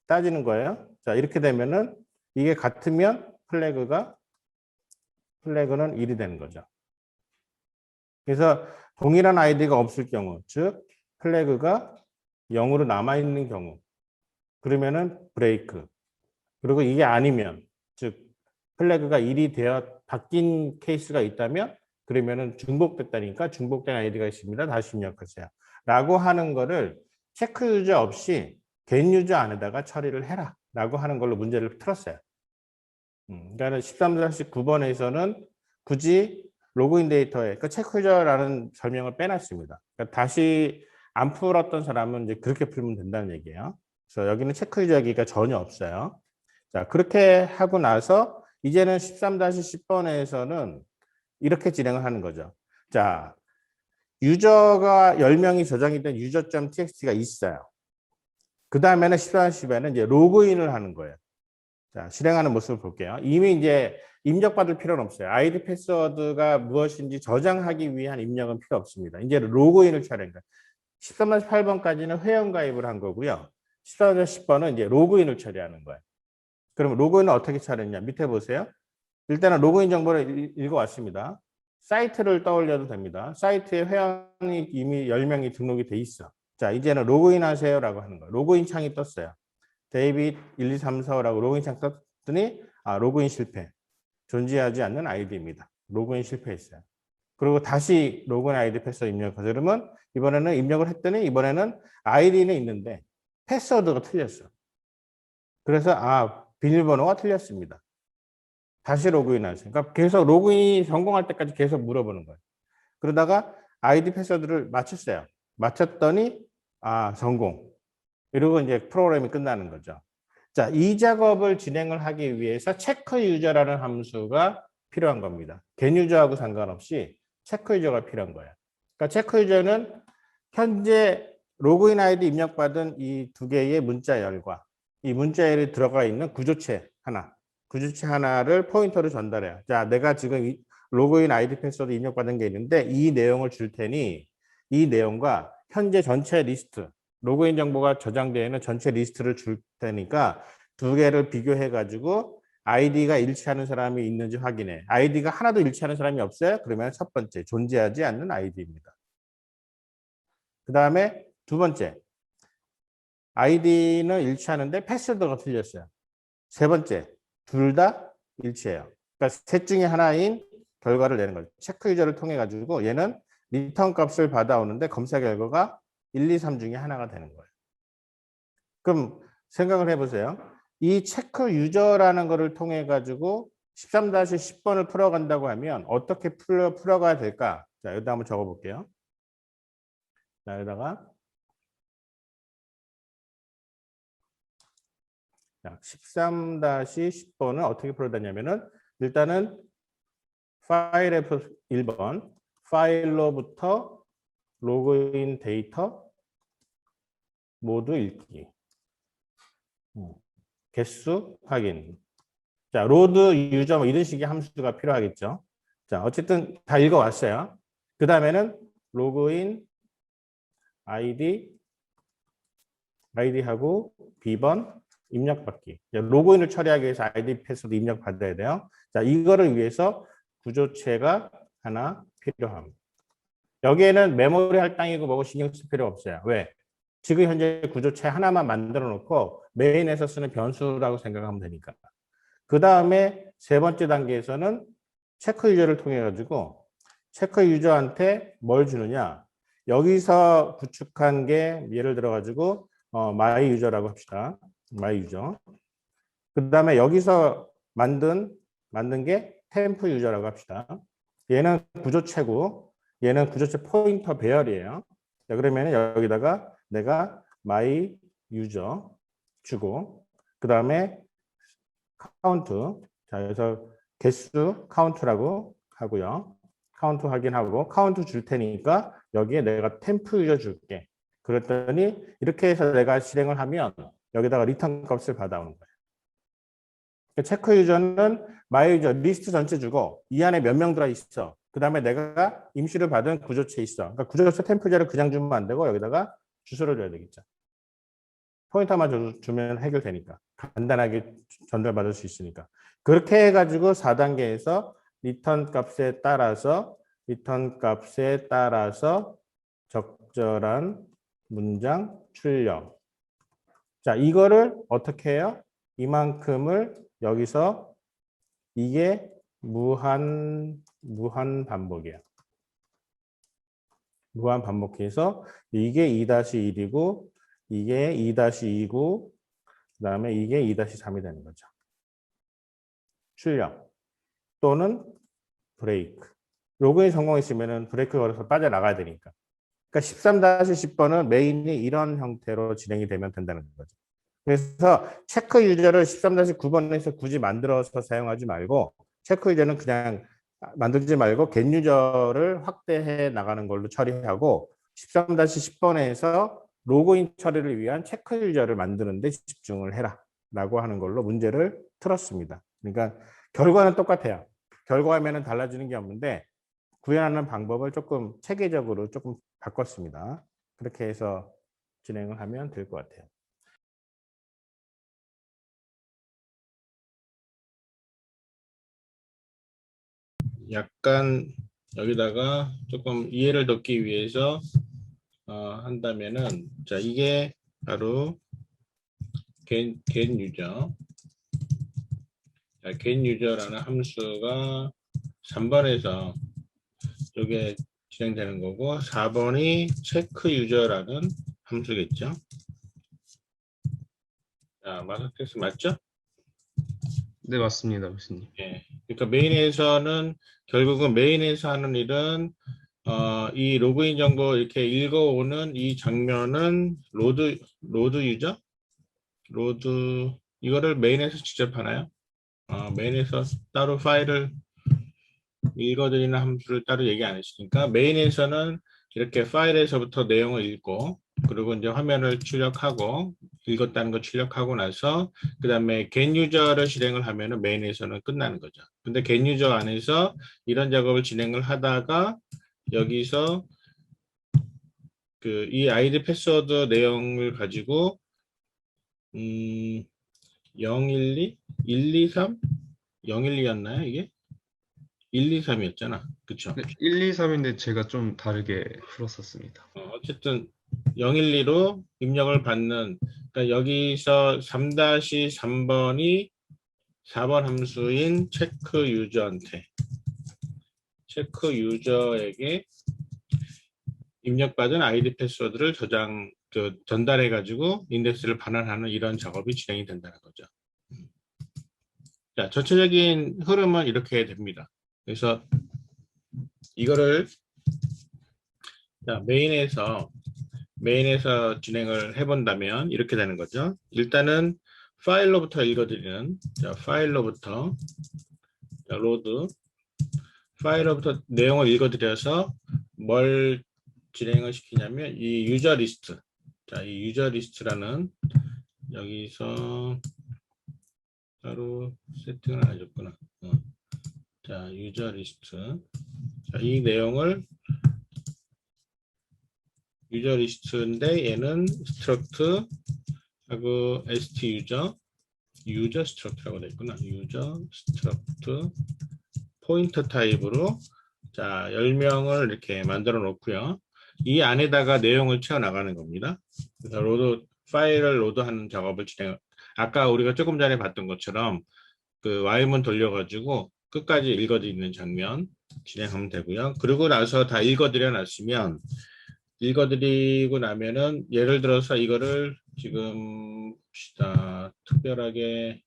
따지는 거예요. 자, 이렇게 되면은 이게 같으면 플래그는 1이 되는 거죠. 그래서 동일한 아이디가 없을 경우, 즉 플래그가 0으로 남아 있는 경우, 그러면은 브레이크. 그리고 이게 아니면, 즉 플래그가 1이 되어 바뀐 케이스가 있다면, 그러면은 중복됐다니까 중복된 아이디가 있습니다. 다시 입력하세요. 라고 하는 거를 체크 유저 없이 get 유저 안에다가 처리를 해라. 라고 하는 걸로 문제를 틀었어요. 그러니까 13-9번에서는 굳이 로그인 데이터에 그 체크 유저라는 설명을 빼놨습니다. 그러니까 다시 안 풀었던 사람은 이제 그렇게 풀면 된다는 얘기예요. 그래서 여기는 체크 유저 얘기가 전혀 없어요. 자, 그렇게 하고 나서 이제는 13-10번에서는 이렇게 진행을 하는 거죠. 자, 유저가 10명이 저장이 된 user.txt가 있어요. 그 다음에는 14-10에는 이제 로그인을 하는 거예요. 자, 실행하는 모습을 볼게요. 이미 이제 입력받을 필요는 없어요. 아이디 패스워드가 무엇인지 저장하기 위한 입력은 필요 없습니다. 이제 로그인을 처리한 거예요. 13-8번까지는 회원가입을 한 거고요. 14-10번은 이제 로그인을 처리하는 거예요. 그럼 로그인은 어떻게 처리했냐? 밑에 보세요. 일단은 로그인 정보를 읽어왔습니다. 사이트를 떠올려도 됩니다. 사이트에 회원이 이미 10명이 등록이 돼 있어. 자, 이제는 로그인 하세요라고 하는 거예요. 로그인 창이 떴어요. 데이빗 1, 2, 3, 4라고 로그인 창 떴더니 로그인 실패. 존재하지 않는 아이디입니다. 로그인 실패했어요. 그리고 다시 로그인 아이디 패스워드 입력하세요. 그러면 이번에는 입력을 했더니 이번에는 아이디는 있는데 패스워드가 틀렸어. 그래서 비밀번호가 틀렸습니다. 다시 로그인하세요. 그러니까 계속 로그인이 성공할 때까지 계속 물어보는 거예요. 그러다가 아이디 패스워드를 맞췄어요. 맞췄더니 성공. 이러고 이제 프로그램이 끝나는 거죠. 자, 이 작업을 진행을 하기 위해서 체크 유저라는 함수가 필요한 겁니다. get 유저하고 상관없이 체크 유저가 필요한 거예요. 그러니까 체크 유저는 현재 로그인 아이디 입력받은 이 두 개의 문자열과 이 문자열이 들어가 있는 구조체 하나를 포인터로 전달해요. 자, 내가 지금 로그인 아이디 패스워드 입력받은 게 있는데 이 내용을 줄 테니 이 내용과 현재 전체 리스트, 로그인 정보가 저장되어 있는 전체 리스트를 줄 테니까 두 개를 비교해 가지고 아이디가 일치하는 사람이 있는지 확인해. 아이디가 하나도 일치하는 사람이 없어요? 그러면 첫 번째, 존재하지 않는 아이디입니다. 그 다음에 두 번째, 아이디는 일치하는데 패스워드가 틀렸어요. 세 번째, 둘 다 일치해요. 그러니까 셋 중에 하나인 결과를 내는 거죠. 체크 유저를 통해 가지고 얘는 리턴 값을 받아오는데 검사 결과가 1, 2, 3 중에 하나가 되는 거예요. 그럼 생각을 해보세요. 이 체크 유저라는 거를 통해 가지고 13-10번을 풀어간다고 하면 어떻게 풀어가야 될까? 자, 여기다 한번 적어볼게요. 자, 여기다가 13-10번은 어떻게 풀어다냐면은 일단은 파일에서 1번 파일로부터 로그인 데이터 모두 읽기 개수 확인. 자, 로드 유저 뭐 이런 식의 함수가 필요하겠죠. 자, 어쨌든 다 읽어왔어요. 그 다음에는 로그인 아이디하고 B번 입력받기. 로그인을 처리하기 위해서 아이디 패스워드 입력받아야 돼요. 자, 이거를 위해서 구조체가 하나 필요함. 여기에는 메모리 할당이고 뭐고 신경 쓸 필요 없어요. 왜? 지금 현재 구조체 하나만 만들어 놓고 메인에서 쓰는 변수라고 생각하면 되니까. 그 다음에 세 번째 단계에서는 체크 유저를 통해 가지고 체크 유저한테 뭘 주느냐. 여기서 구축한 게 예를 들어 가지고 마이 유저라고 합시다. 마이 유저. 그 다음에 여기서 만든 게 템프 유저라고 합시다. 얘는 구조체고 얘는 구조체 포인터 배열이에요. 자, 그러면 여기다가 내가 마이 유저 주고 그 다음에 카운트. 자, 그래서 개수 카운트라고 하고요. 카운트 확인하고 카운트 줄 테니까 여기에 내가 템프 유저 줄게. 그랬더니 이렇게 해서 내가 실행을 하면 여기다가 리턴 값을 받아오는 거예요. 체크 유저는 마이 유저 리스트 전체 주고 이 안에 몇 명 들어 있어. 그 다음에 내가 임시를 받은 구조체 있어. 그러니까 구조체 템프 유저를 그냥 주면 안 되고 여기다가 주소를 줘야 되겠죠. 포인터만 주면 해결되니까. 간단하게 전달받을 수 있으니까. 그렇게 해가지고 4단계에서 리턴 값에 따라서 적절한 문장 출력. 자, 이거를 어떻게 해요? 이만큼을 여기서 이게 무한 반복이에요. 무한 반복해서 이게 2-1이고 이게 2-2고 그다음에 이게 2-3이 되는 거죠. 출력 또는 브레이크. 로그인 성공했으면 브레이크 걸어서 빠져나가야 되니까. 그러니까 13-10번은 메인이 이런 형태로 진행이 되면 된다는 거죠. 그래서 체크 유저를 13-9번에서 굳이 만들어서 사용하지 말고 체크 유저는 그냥 만들지 말고 get 유저를 확대해 나가는 걸로 처리하고 13-10번에서 로그인 처리를 위한 체크 유저를 만드는 데 집중을 해라 라고 하는 걸로 문제를 틀었습니다. 그러니까 결과는 똑같아요. 결과하면 달라지는 게 없는데 구현하는 방법을 조금 체계적으로 조금 바꿨습니다. 그렇게 해서 진행을 하면 될 것 같아요.
약간 여기다가 조금 이해를 돕기 위해서 한다면은 자, 이게 바로 get 유저. 자, get 유저라는 함수가 3번에서 이게 진행되는 거고 4번이 체크 유저라는 함수겠죠. 자, 마스터텍스 맞죠?
네, 맞습니다, 교수님.
예. 그러니까 메인에서는 결국은 메인에서 하는 일은 이 로그인 정보 이렇게 읽어오는 이 장면은 로드 유저? 이거를 메인에서 직접 하나요? 메인에서 따로 파일을 읽어드리는 함수를 따로 얘기 안 했으니까 메인에서는 이렇게 파일에서부터 내용을 읽고 그리고 이제 화면을 출력하고 읽었다는 거 출력하고 나서 그 다음에 get 유저를 실행을 하면은 메인에서는 끝나는 거죠. 근데 get 유저 안에서 이런 작업을 진행을 하다가 여기서 이 아이디 패스워드 내용을 가지고 012, 123, 012였나요 이게? 1, 2, 3이었잖아. 그쵸?
네, 1, 2, 3인데 제가 좀 다르게 풀었었습니다.
어쨌든 012로 입력을 받는, 그러니까 여기서 3-3번이 4번 함수인 체크 유저에게 입력받은 아이디 패스워드를 전달해 가지고 인덱스를 반환하는 이런 작업이 진행이 된다는 거죠. 자, 전체적인 흐름은 이렇게 됩니다. 그래서 이거를 자, 메인에서 진행을 해본다면 이렇게 되는 거죠. 일단은 파일로부터 읽어드리는, 자, 파일로부터 자, 로드 파일로부터 내용을 읽어드려서 뭘 진행을 시키냐면 이 유저 리스트, 자, 이 유저 리스트라는 여기서 따로 세팅을 안 해줬구나. 자, 유저 리스트, 자, 이 내용을 유저 리스트인데 얘는 struct 하고 st 유저 struct라고 되어 있구나. 유저 struct 포인터 타입으로 자 10명을 이렇게 만들어 놓고요. 이 안에다가 내용을 채워 나가는 겁니다. 그래서 파일을 로드하는 작업을 아까 우리가 조금 전에 봤던 것처럼 그 Y문 돌려가지고 끝까지 읽어드리는 장면 진행하면 되고요. 그리고 나서 다 읽어드리고 나면은 예를 들어서 이거를 지금 봅시다. 특별하게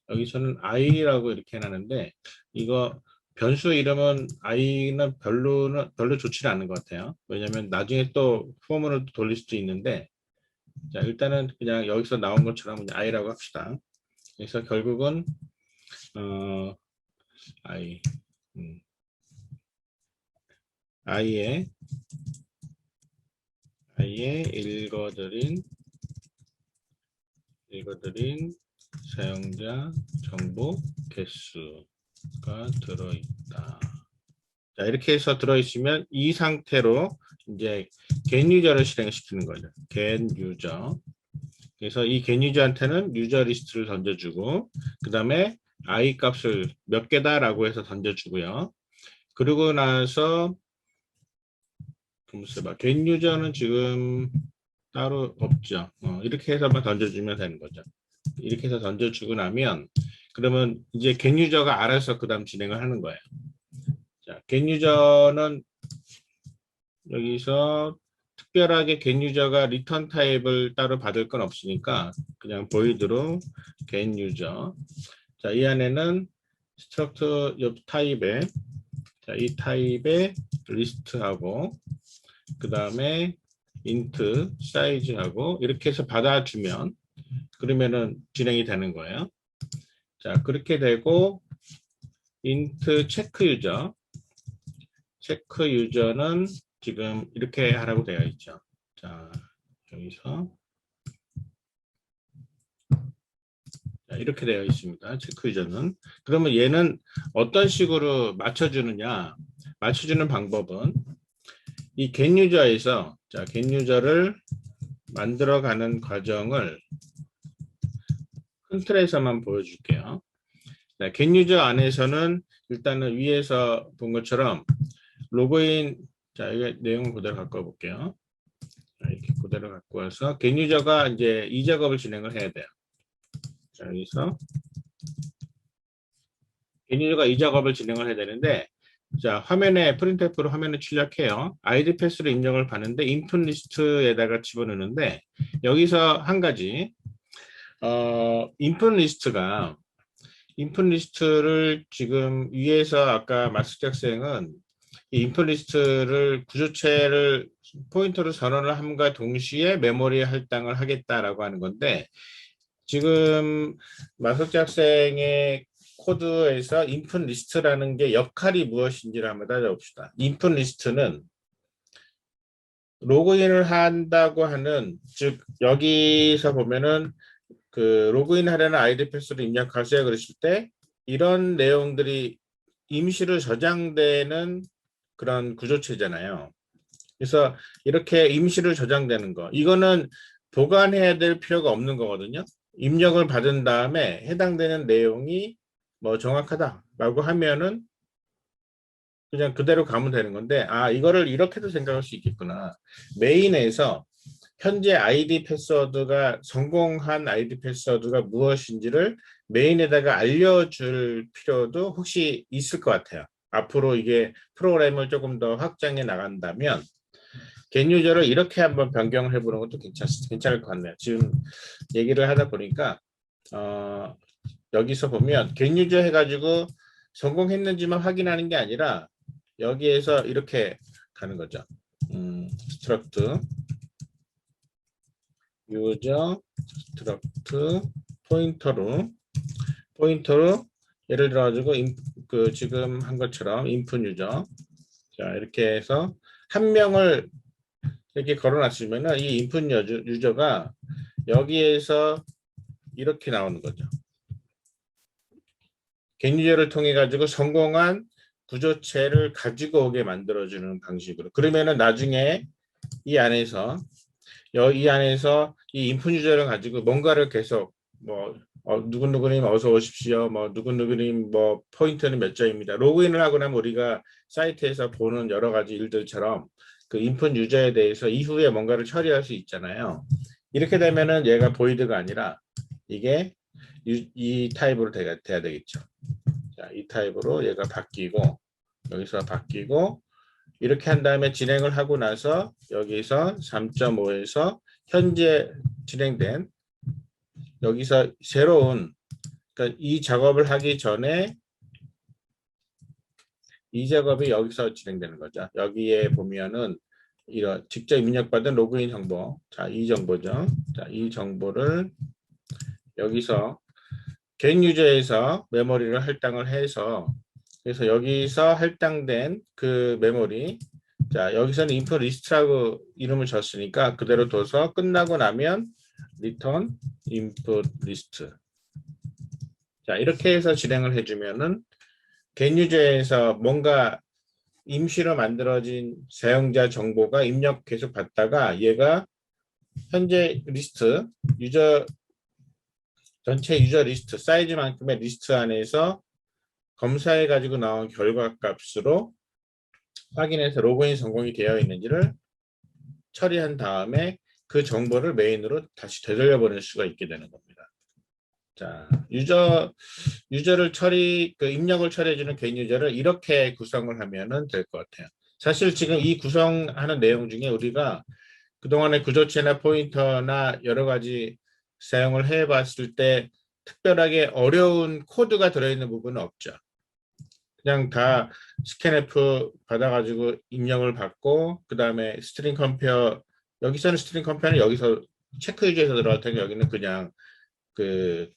여기서는 i라고 이렇게 해놨는데 이거 변수 이름은 i는 별로 좋지는 않은 것 같아요. 왜냐하면 나중에 또 폼으로 돌릴 수도 있는데 자 일단은 그냥 여기서 나온 것처럼 그냥 i라고 합시다. 그래서 결국은 i i에 읽어드린 사용자 정보 개수가 들어있다. 자, 이렇게 해서 들어있으면 이 상태로 이제 get 유저를 실행시키는 거죠. get 유저. 그래서 이 get 유저한테는 유저 리스트를 던져주고, 그 다음에 i 값을 몇 개다라고 해서 던져주고요. 그리고 나서 get 유저는 지금 따로 없죠. 이렇게 해서만 던져주면 되는 거죠. 이렇게 해서 던져주고 나면 그러면 이제 get 유저가 알아서 그 다음 진행을 하는 거예요. 자, get 유저는 여기서 특별하게 get 유저가 리턴 타입을 따로 받을 건 없으니까 그냥 void로 get 유저. 자, 이 안에는 struct 옆 타입에 자, 이 타입의 리스트하고 그 다음에 int 사이즈하고 이렇게 해서 받아주면 그러면은 진행이 되는 거예요. 자, 그렇게 되고 int 체크 유저는 지금 이렇게 하라고 되어 있죠. 자, 여기서 자, 이렇게 되어 있습니다. 체크 유저는. 그러면 얘는 어떤 식으로 맞춰주는 방법은 이 get 유저에서 자, get 유저를 만들어가는 과정을 큰 틀에서만 보여줄게요. 자, get 유저 안에서는 일단은 위에서 본 것처럼 로그인, 자, 이게 내용을 그대로 갖고 와볼게요. 자, 이렇게 그대로 갖고 와서 get 유저가 이제 이 작업을 진행을 해야 돼요. 자, 여기서 get 유저가 이 작업을 진행을 해야 되는데, 자, 프린트F로 화면에 출력해요. 아이디 패스로 입력을 받는데 인풋 리스트에다가 집어넣는데 여기서 한 가지 인풋 리스트를 지금 위에서 아까 마스크 학생은 이 인풋 리스트를 구조체를 포인터로 전환을 함과 동시에 메모리 할당을 하겠다라고 하는 건데 지금 마석재 학생의 코드에서 인풋 리스트라는 게 역할이 무엇인지를 한번 따져봅시다. 인풋 리스트는 로그인을 한다고 하는 즉 여기서 보면은 그 로그인 하려는 아이디 패스를 입력하세요 그랬을 때 이런 내용들이 임시로 저장되는 그런 구조체잖아요. 그래서 이렇게 임시로 저장되는 거 이거는 보관해야 될 필요가 없는 거거든요. 입력을 받은 다음에 해당되는 내용이 뭐 정확하다라고 하면은 그냥 그대로 가면 되는 건데 이거를 이렇게도 생각할 수 있겠구나. 메인에서 현재 아이디 패스워드가 성공한 아이디 패스워드가 무엇인지를 메인에다가 알려줄 필요도 혹시 있을 것 같아요. 앞으로 이게 프로그램을 조금 더 확장해 나간다면 get 유저를 이렇게 한번 변경을 해보는 것도 괜찮을 것 같네요. 지금 얘기를 하다 보니까 여기서 보면 get 유저 해가지고 성공했는지만 확인하는 게 아니라 여기에서 이렇게 가는 거죠. struct 유저 struct 포인터로 예를 들어 가지고 그 지금 한 것처럼 input 유저 자 이렇게 해서 한 명을 이렇게 걸어놨으면은 이 input 유저가 여기에서 이렇게 나오는 거죠. get 유저를 통해 가지고 성공한 구조체를 가지고 오게 만들어주는 방식으로. 그러면은 나중에 이 안에서 이 인풋 유저를 가지고 뭔가를 계속 뭐 누구누구님 어서 오십시오. 뭐 누구누구님 뭐 포인트는 몇 점입니다. 로그인을 하고 나면 우리가 사이트에서 보는 여러 가지 일들처럼 그 인풋 유저에 대해서 이후에 뭔가를 처리할 수 있잖아요. 이렇게 되면은 얘가 보이드가 아니라 이게 이 타입으로 돼야 되겠죠. 자, 이 타입으로 얘가 바뀌고 여기서 바뀌고 이렇게 한 다음에 진행을 하고 나서 여기서 3.5에서 현재 진행된 여기서 새로운 그러니까 이 작업을 하기 전에 이 작업이 여기서 진행되는 거죠. 여기에 보면은 이런 직접 입력받은 로그인 정보 자, 이 정보죠. 자, 이 정보를 여기서 get 유저에서 메모리를 할당을 해서 그래서 여기서 할당된 그 메모리 자 여기서는 input list라고 이름을 줬으니까 그대로 둬서 끝나고 나면 return input list 자 이렇게 해서 진행을 해주면은 get 유저에서 뭔가 임시로 만들어진 사용자 정보가 입력 계속 받다가 얘가 현재 리스트 유저 전체 유저 리스트 사이즈만큼의 리스트 안에서 검사해 가지고 나온 결과 값으로 확인해서 로그인 성공이 되어 있는지를 처리한 다음에 그 정보를 메인으로 다시 되돌려 보낼 수가 있게 되는 겁니다. 자, 유저를 입력을 처리해 주는 get 유저를 이렇게 구성을 하면은 될 것 같아요. 사실 지금 이 구성하는 내용 중에 우리가 그동안의 구조체나 포인터나 여러 가지 사용을 해 봤을 때 특별하게 어려운 코드가 들어있는 부분은 없죠. 그냥 다 스캔F 받아가지고 입력을 받고 그 다음에 스트링 컴페어 여기서는 스트링 컴페어는 여기서 체크 유저에서 들어갈 테니 여기는 그냥 그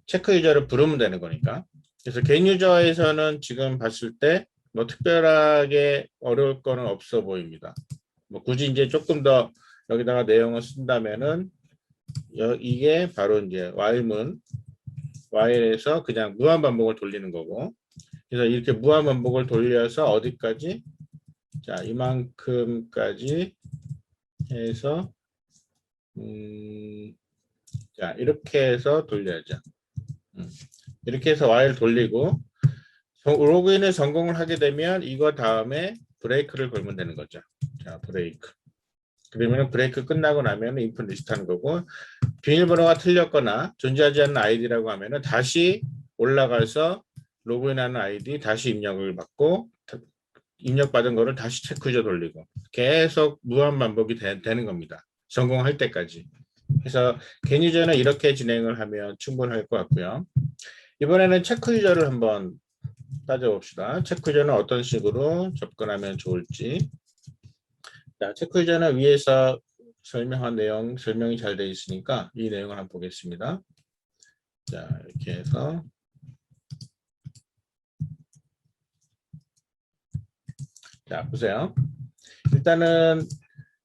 체크 유저를 부르면 되는 거니까. 그래서 get 유저에서는 지금 봤을 때 뭐 특별하게 어려울 거는 없어 보입니다. 뭐 굳이 이제 조금 더 여기다가 내용을 쓴다면은 이게 바로 이제 while에서 그냥 무한 반복을 돌리는 거고. 그래서 이렇게 무한 반복을 돌려서 어디까지? 자, 이만큼까지 해서 자, 이렇게 해서 돌려야죠. 이렇게 해서 while 돌리고 로그인을 성공을 하게 되면 이거 다음에 브레이크를 걸면 되는 거죠. 자, 브레이크. 그러면 브레이크 끝나고 나면 인풋 리스트 하는 거고 비밀번호가 틀렸거나 존재하지 않는 아이디라고 하면은 다시 올라가서 로그인하는 아이디 다시 입력을 받고 입력받은 거를 다시 체크 유저 돌리고 계속 무한 반복이 되는 겁니다. 성공할 때까지. 그래서 get 유저는 이렇게 진행을 하면 충분할 것 같고요. 이번에는 체크 유저를 한번 따져봅시다. 체크 유저는 어떤 식으로 접근하면 좋을지. 자, 체크 유저는 위에서 설명한 내용 설명이 잘 되어 있으니까 이 내용을 한번 보겠습니다. 자, 이렇게 해서 자, 보세요. 일단은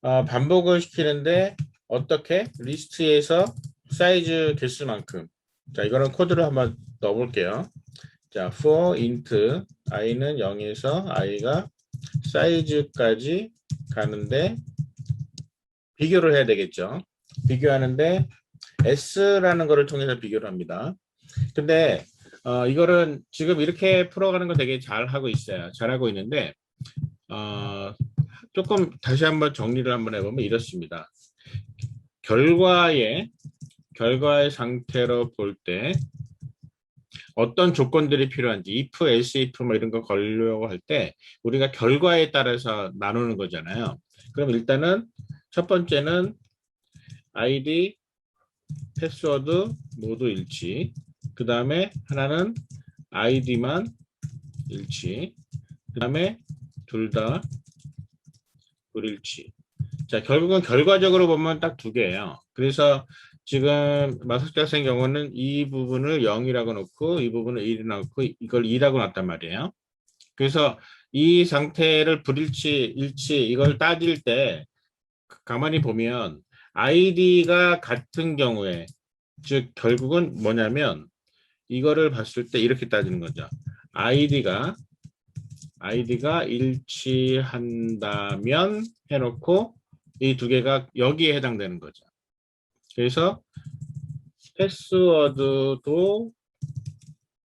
반복을 시키는데 어떻게? 리스트에서 사이즈 개수만큼. 자, 이거는 코드를 한번 넣어볼게요. 자, for int i는 0에서 i가 사이즈까지 가는데 비교를 해야 되겠죠. 비교하는데 s라는 거를 통해서 비교를 합니다. 근데 이거는 지금 이렇게 풀어가는 거 되게 잘 하고 있어요. 잘하고 있는데 조금 다시 한번 정리를 한번 해보면 이렇습니다. 결과의 상태로 볼 때 어떤 조건들이 필요한지 if, else, if 뭐 이런 거 걸려고 할 때 우리가 결과에 따라서 나누는 거잖아요. 그럼 일단은 첫 번째는 id, 패스워드 모두 일치. 그 다음에 하나는 id만 일치. 그 다음에 둘 다 불일치. 자, 결국은 결과적으로 보면 딱 두 개예요. 그래서 지금 마석대 학생 경우는 이 부분을 0이라고 놓고 이 부분을 1이라고 놓고 이걸 2라고 놨단 말이에요. 그래서 이 상태를 불일치, 일치 이걸 따질 때 가만히 보면 id가 같은 경우에 즉 결국은 뭐냐면 이거를 봤을 때 이렇게 따지는 거죠. id가 일치한다면 해놓고 이 두 개가 여기에 해당되는 거죠. 그래서 패스워드도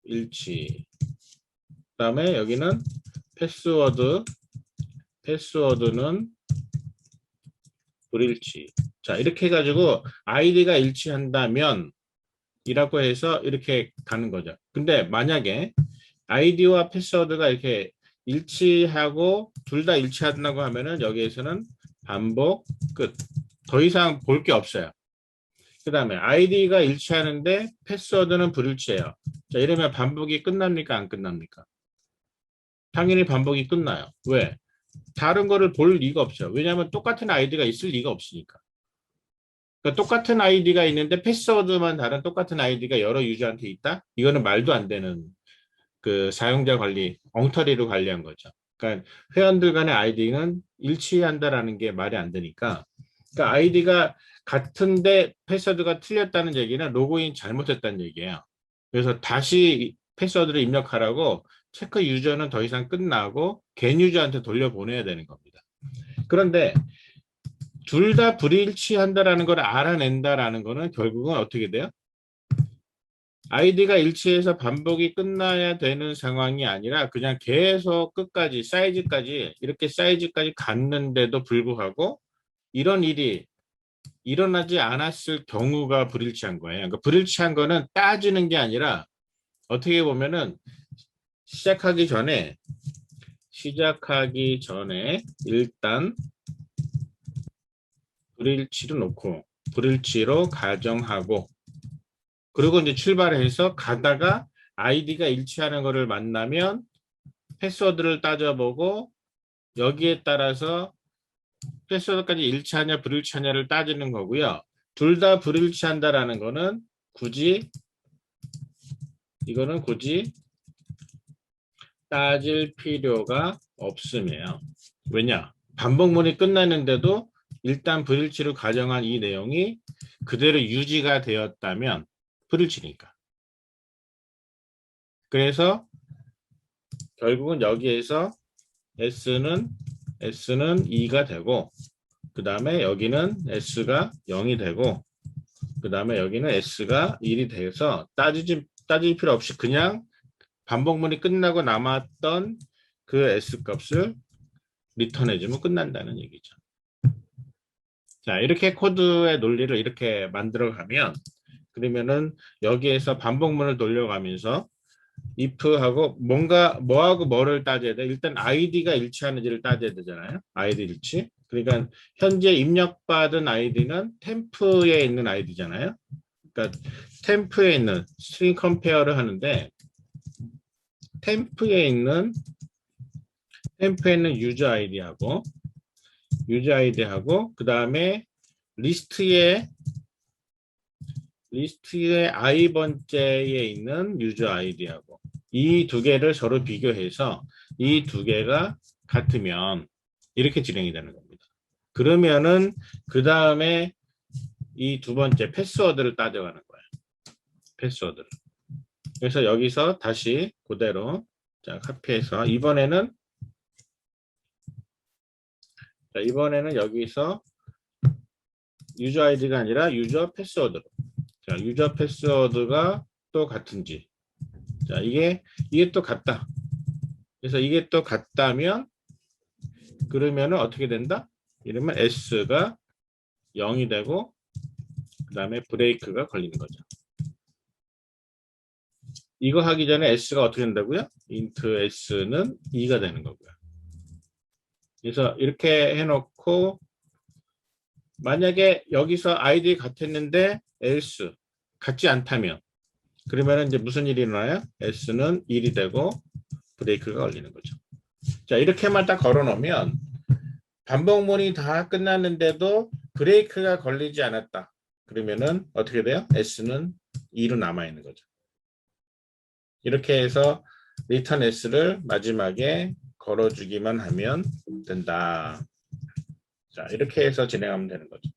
일치. 그다음에 여기는 패스워드는 불일치. 자, 이렇게 해가지고 id가 일치한다면 이라고 해서 이렇게 가는 거죠. 근데 만약에 id와 패스워드가 이렇게 일치하고 둘 다 일치한다고 하면은 여기에서는 반복 끝. 더 이상 볼 게 없어요. 그 다음에 id가 일치하는데 패스워드는 불일치해요. 자, 이러면 반복이 끝납니까? 안 끝납니까? 당연히 반복이 끝나요. 왜? 다른 거를 볼 리가 없죠. 왜냐하면 똑같은 id가 있을 리가 없으니까. 그러니까 똑같은 id가 있는데 패스워드만 다른 똑같은 id가 여러 유저한테 있다? 이거는 말도 안 되는 그 사용자 관리, 엉터리로 관리한 거죠. 그러니까 회원들 간의 아이디는 일치한다라는 게 말이 안 되니까. 그러니까 아이디가 같은데 패스워드가 틀렸다는 얘기는 로그인 잘못했다는 얘기예요. 그래서 다시 패스워드를 입력하라고 체크 유저는 더 이상 끝나고 겐 유저한테 돌려보내야 되는 겁니다. 그런데 둘 다 불일치한다라는 걸 알아낸다라는 거는 결국은 어떻게 돼요? 아이디가 일치해서 반복이 끝나야 되는 상황이 아니라 그냥 계속 끝까지 이렇게 사이즈까지 갔는데도 불구하고 이런 일이 일어나지 않았을 경우가 불일치한 거예요. 그러니까 불일치한 거는 따지는 게 아니라 어떻게 보면은 시작하기 전에 일단 불일치로 놓고 불일치로 가정하고 그리고 이제 출발해서 가다가 아이디가 일치하는 거를 만나면 패스워드를 따져보고 여기에 따라서 패스워드까지 일치하냐 불일치하냐를 따지는 거고요. 둘 다 불일치한다라는 거는 이거는 굳이 따질 필요가 없음이에요. 왜냐? 반복문이 끝났는데도 일단 불일치로 가정한 이 내용이 그대로 유지가 되었다면 불일치니까. 그래서 결국은 여기에서 S는 2가 되고 그 다음에 여기는 S가 0이 되고 그 다음에 여기는 S가 1이 돼서 따질 필요 없이 그냥 반복문이 끝나고 남았던 그 S 값을 리턴해주면 끝난다는 얘기죠. 자, 이렇게 코드의 논리를 이렇게 만들어가면 그러면은 여기에서 반복문을 돌려가면서 if하고 뭐하고 뭐를 따져야 돼? 일단 id가 일치하는지를 따져야 되잖아요. id 일치. 그러니까 현재 입력받은 id는 템프에 있는 id잖아요. 그러니까 템프에 있는 string compare를 하는데 템프에 있는 유저 id하고 그 다음에 리스트의 i번째에 있는 유저 아이디하고 이 두 개를 서로 비교해서 이 두 개가 같으면 이렇게 진행이 되는 겁니다. 그러면은 그 다음에 이 두 번째 패스워드를 따져가는 거예요. 패스워드를. 그래서 여기서 다시 그대로 자 카피해서 이번에는 여기서 유저 아이디가 아니라 유저 패스워드로. 자, 유저 패스워드가 또 같은지. 자, 이게 또 같다. 그래서 이게 또 같다면 그러면은 어떻게 된다? 이러면 S가 0이 되고 그 다음에 브레이크가 걸리는 거죠. 이거 하기 전에 s가 어떻게 된다고요? int s는 2가 되는 거고요. 그래서 이렇게 해놓고 만약에 여기서 아이들이 같았는데 else 같지 않다면 그러면 이제 무슨 일이 일어나요? s는 1이 되고 브레이크가 걸리는 거죠. 자, 이렇게만 딱 걸어 놓으면 반복문이 다 끝났는데도 브레이크가 걸리지 않았다. 그러면은 어떻게 돼요? s는 2로 남아 있는 거죠. 이렇게 해서 return s를 마지막에 걸어주기만 하면 된다. 자, 이렇게 해서 진행하면 되는 거죠.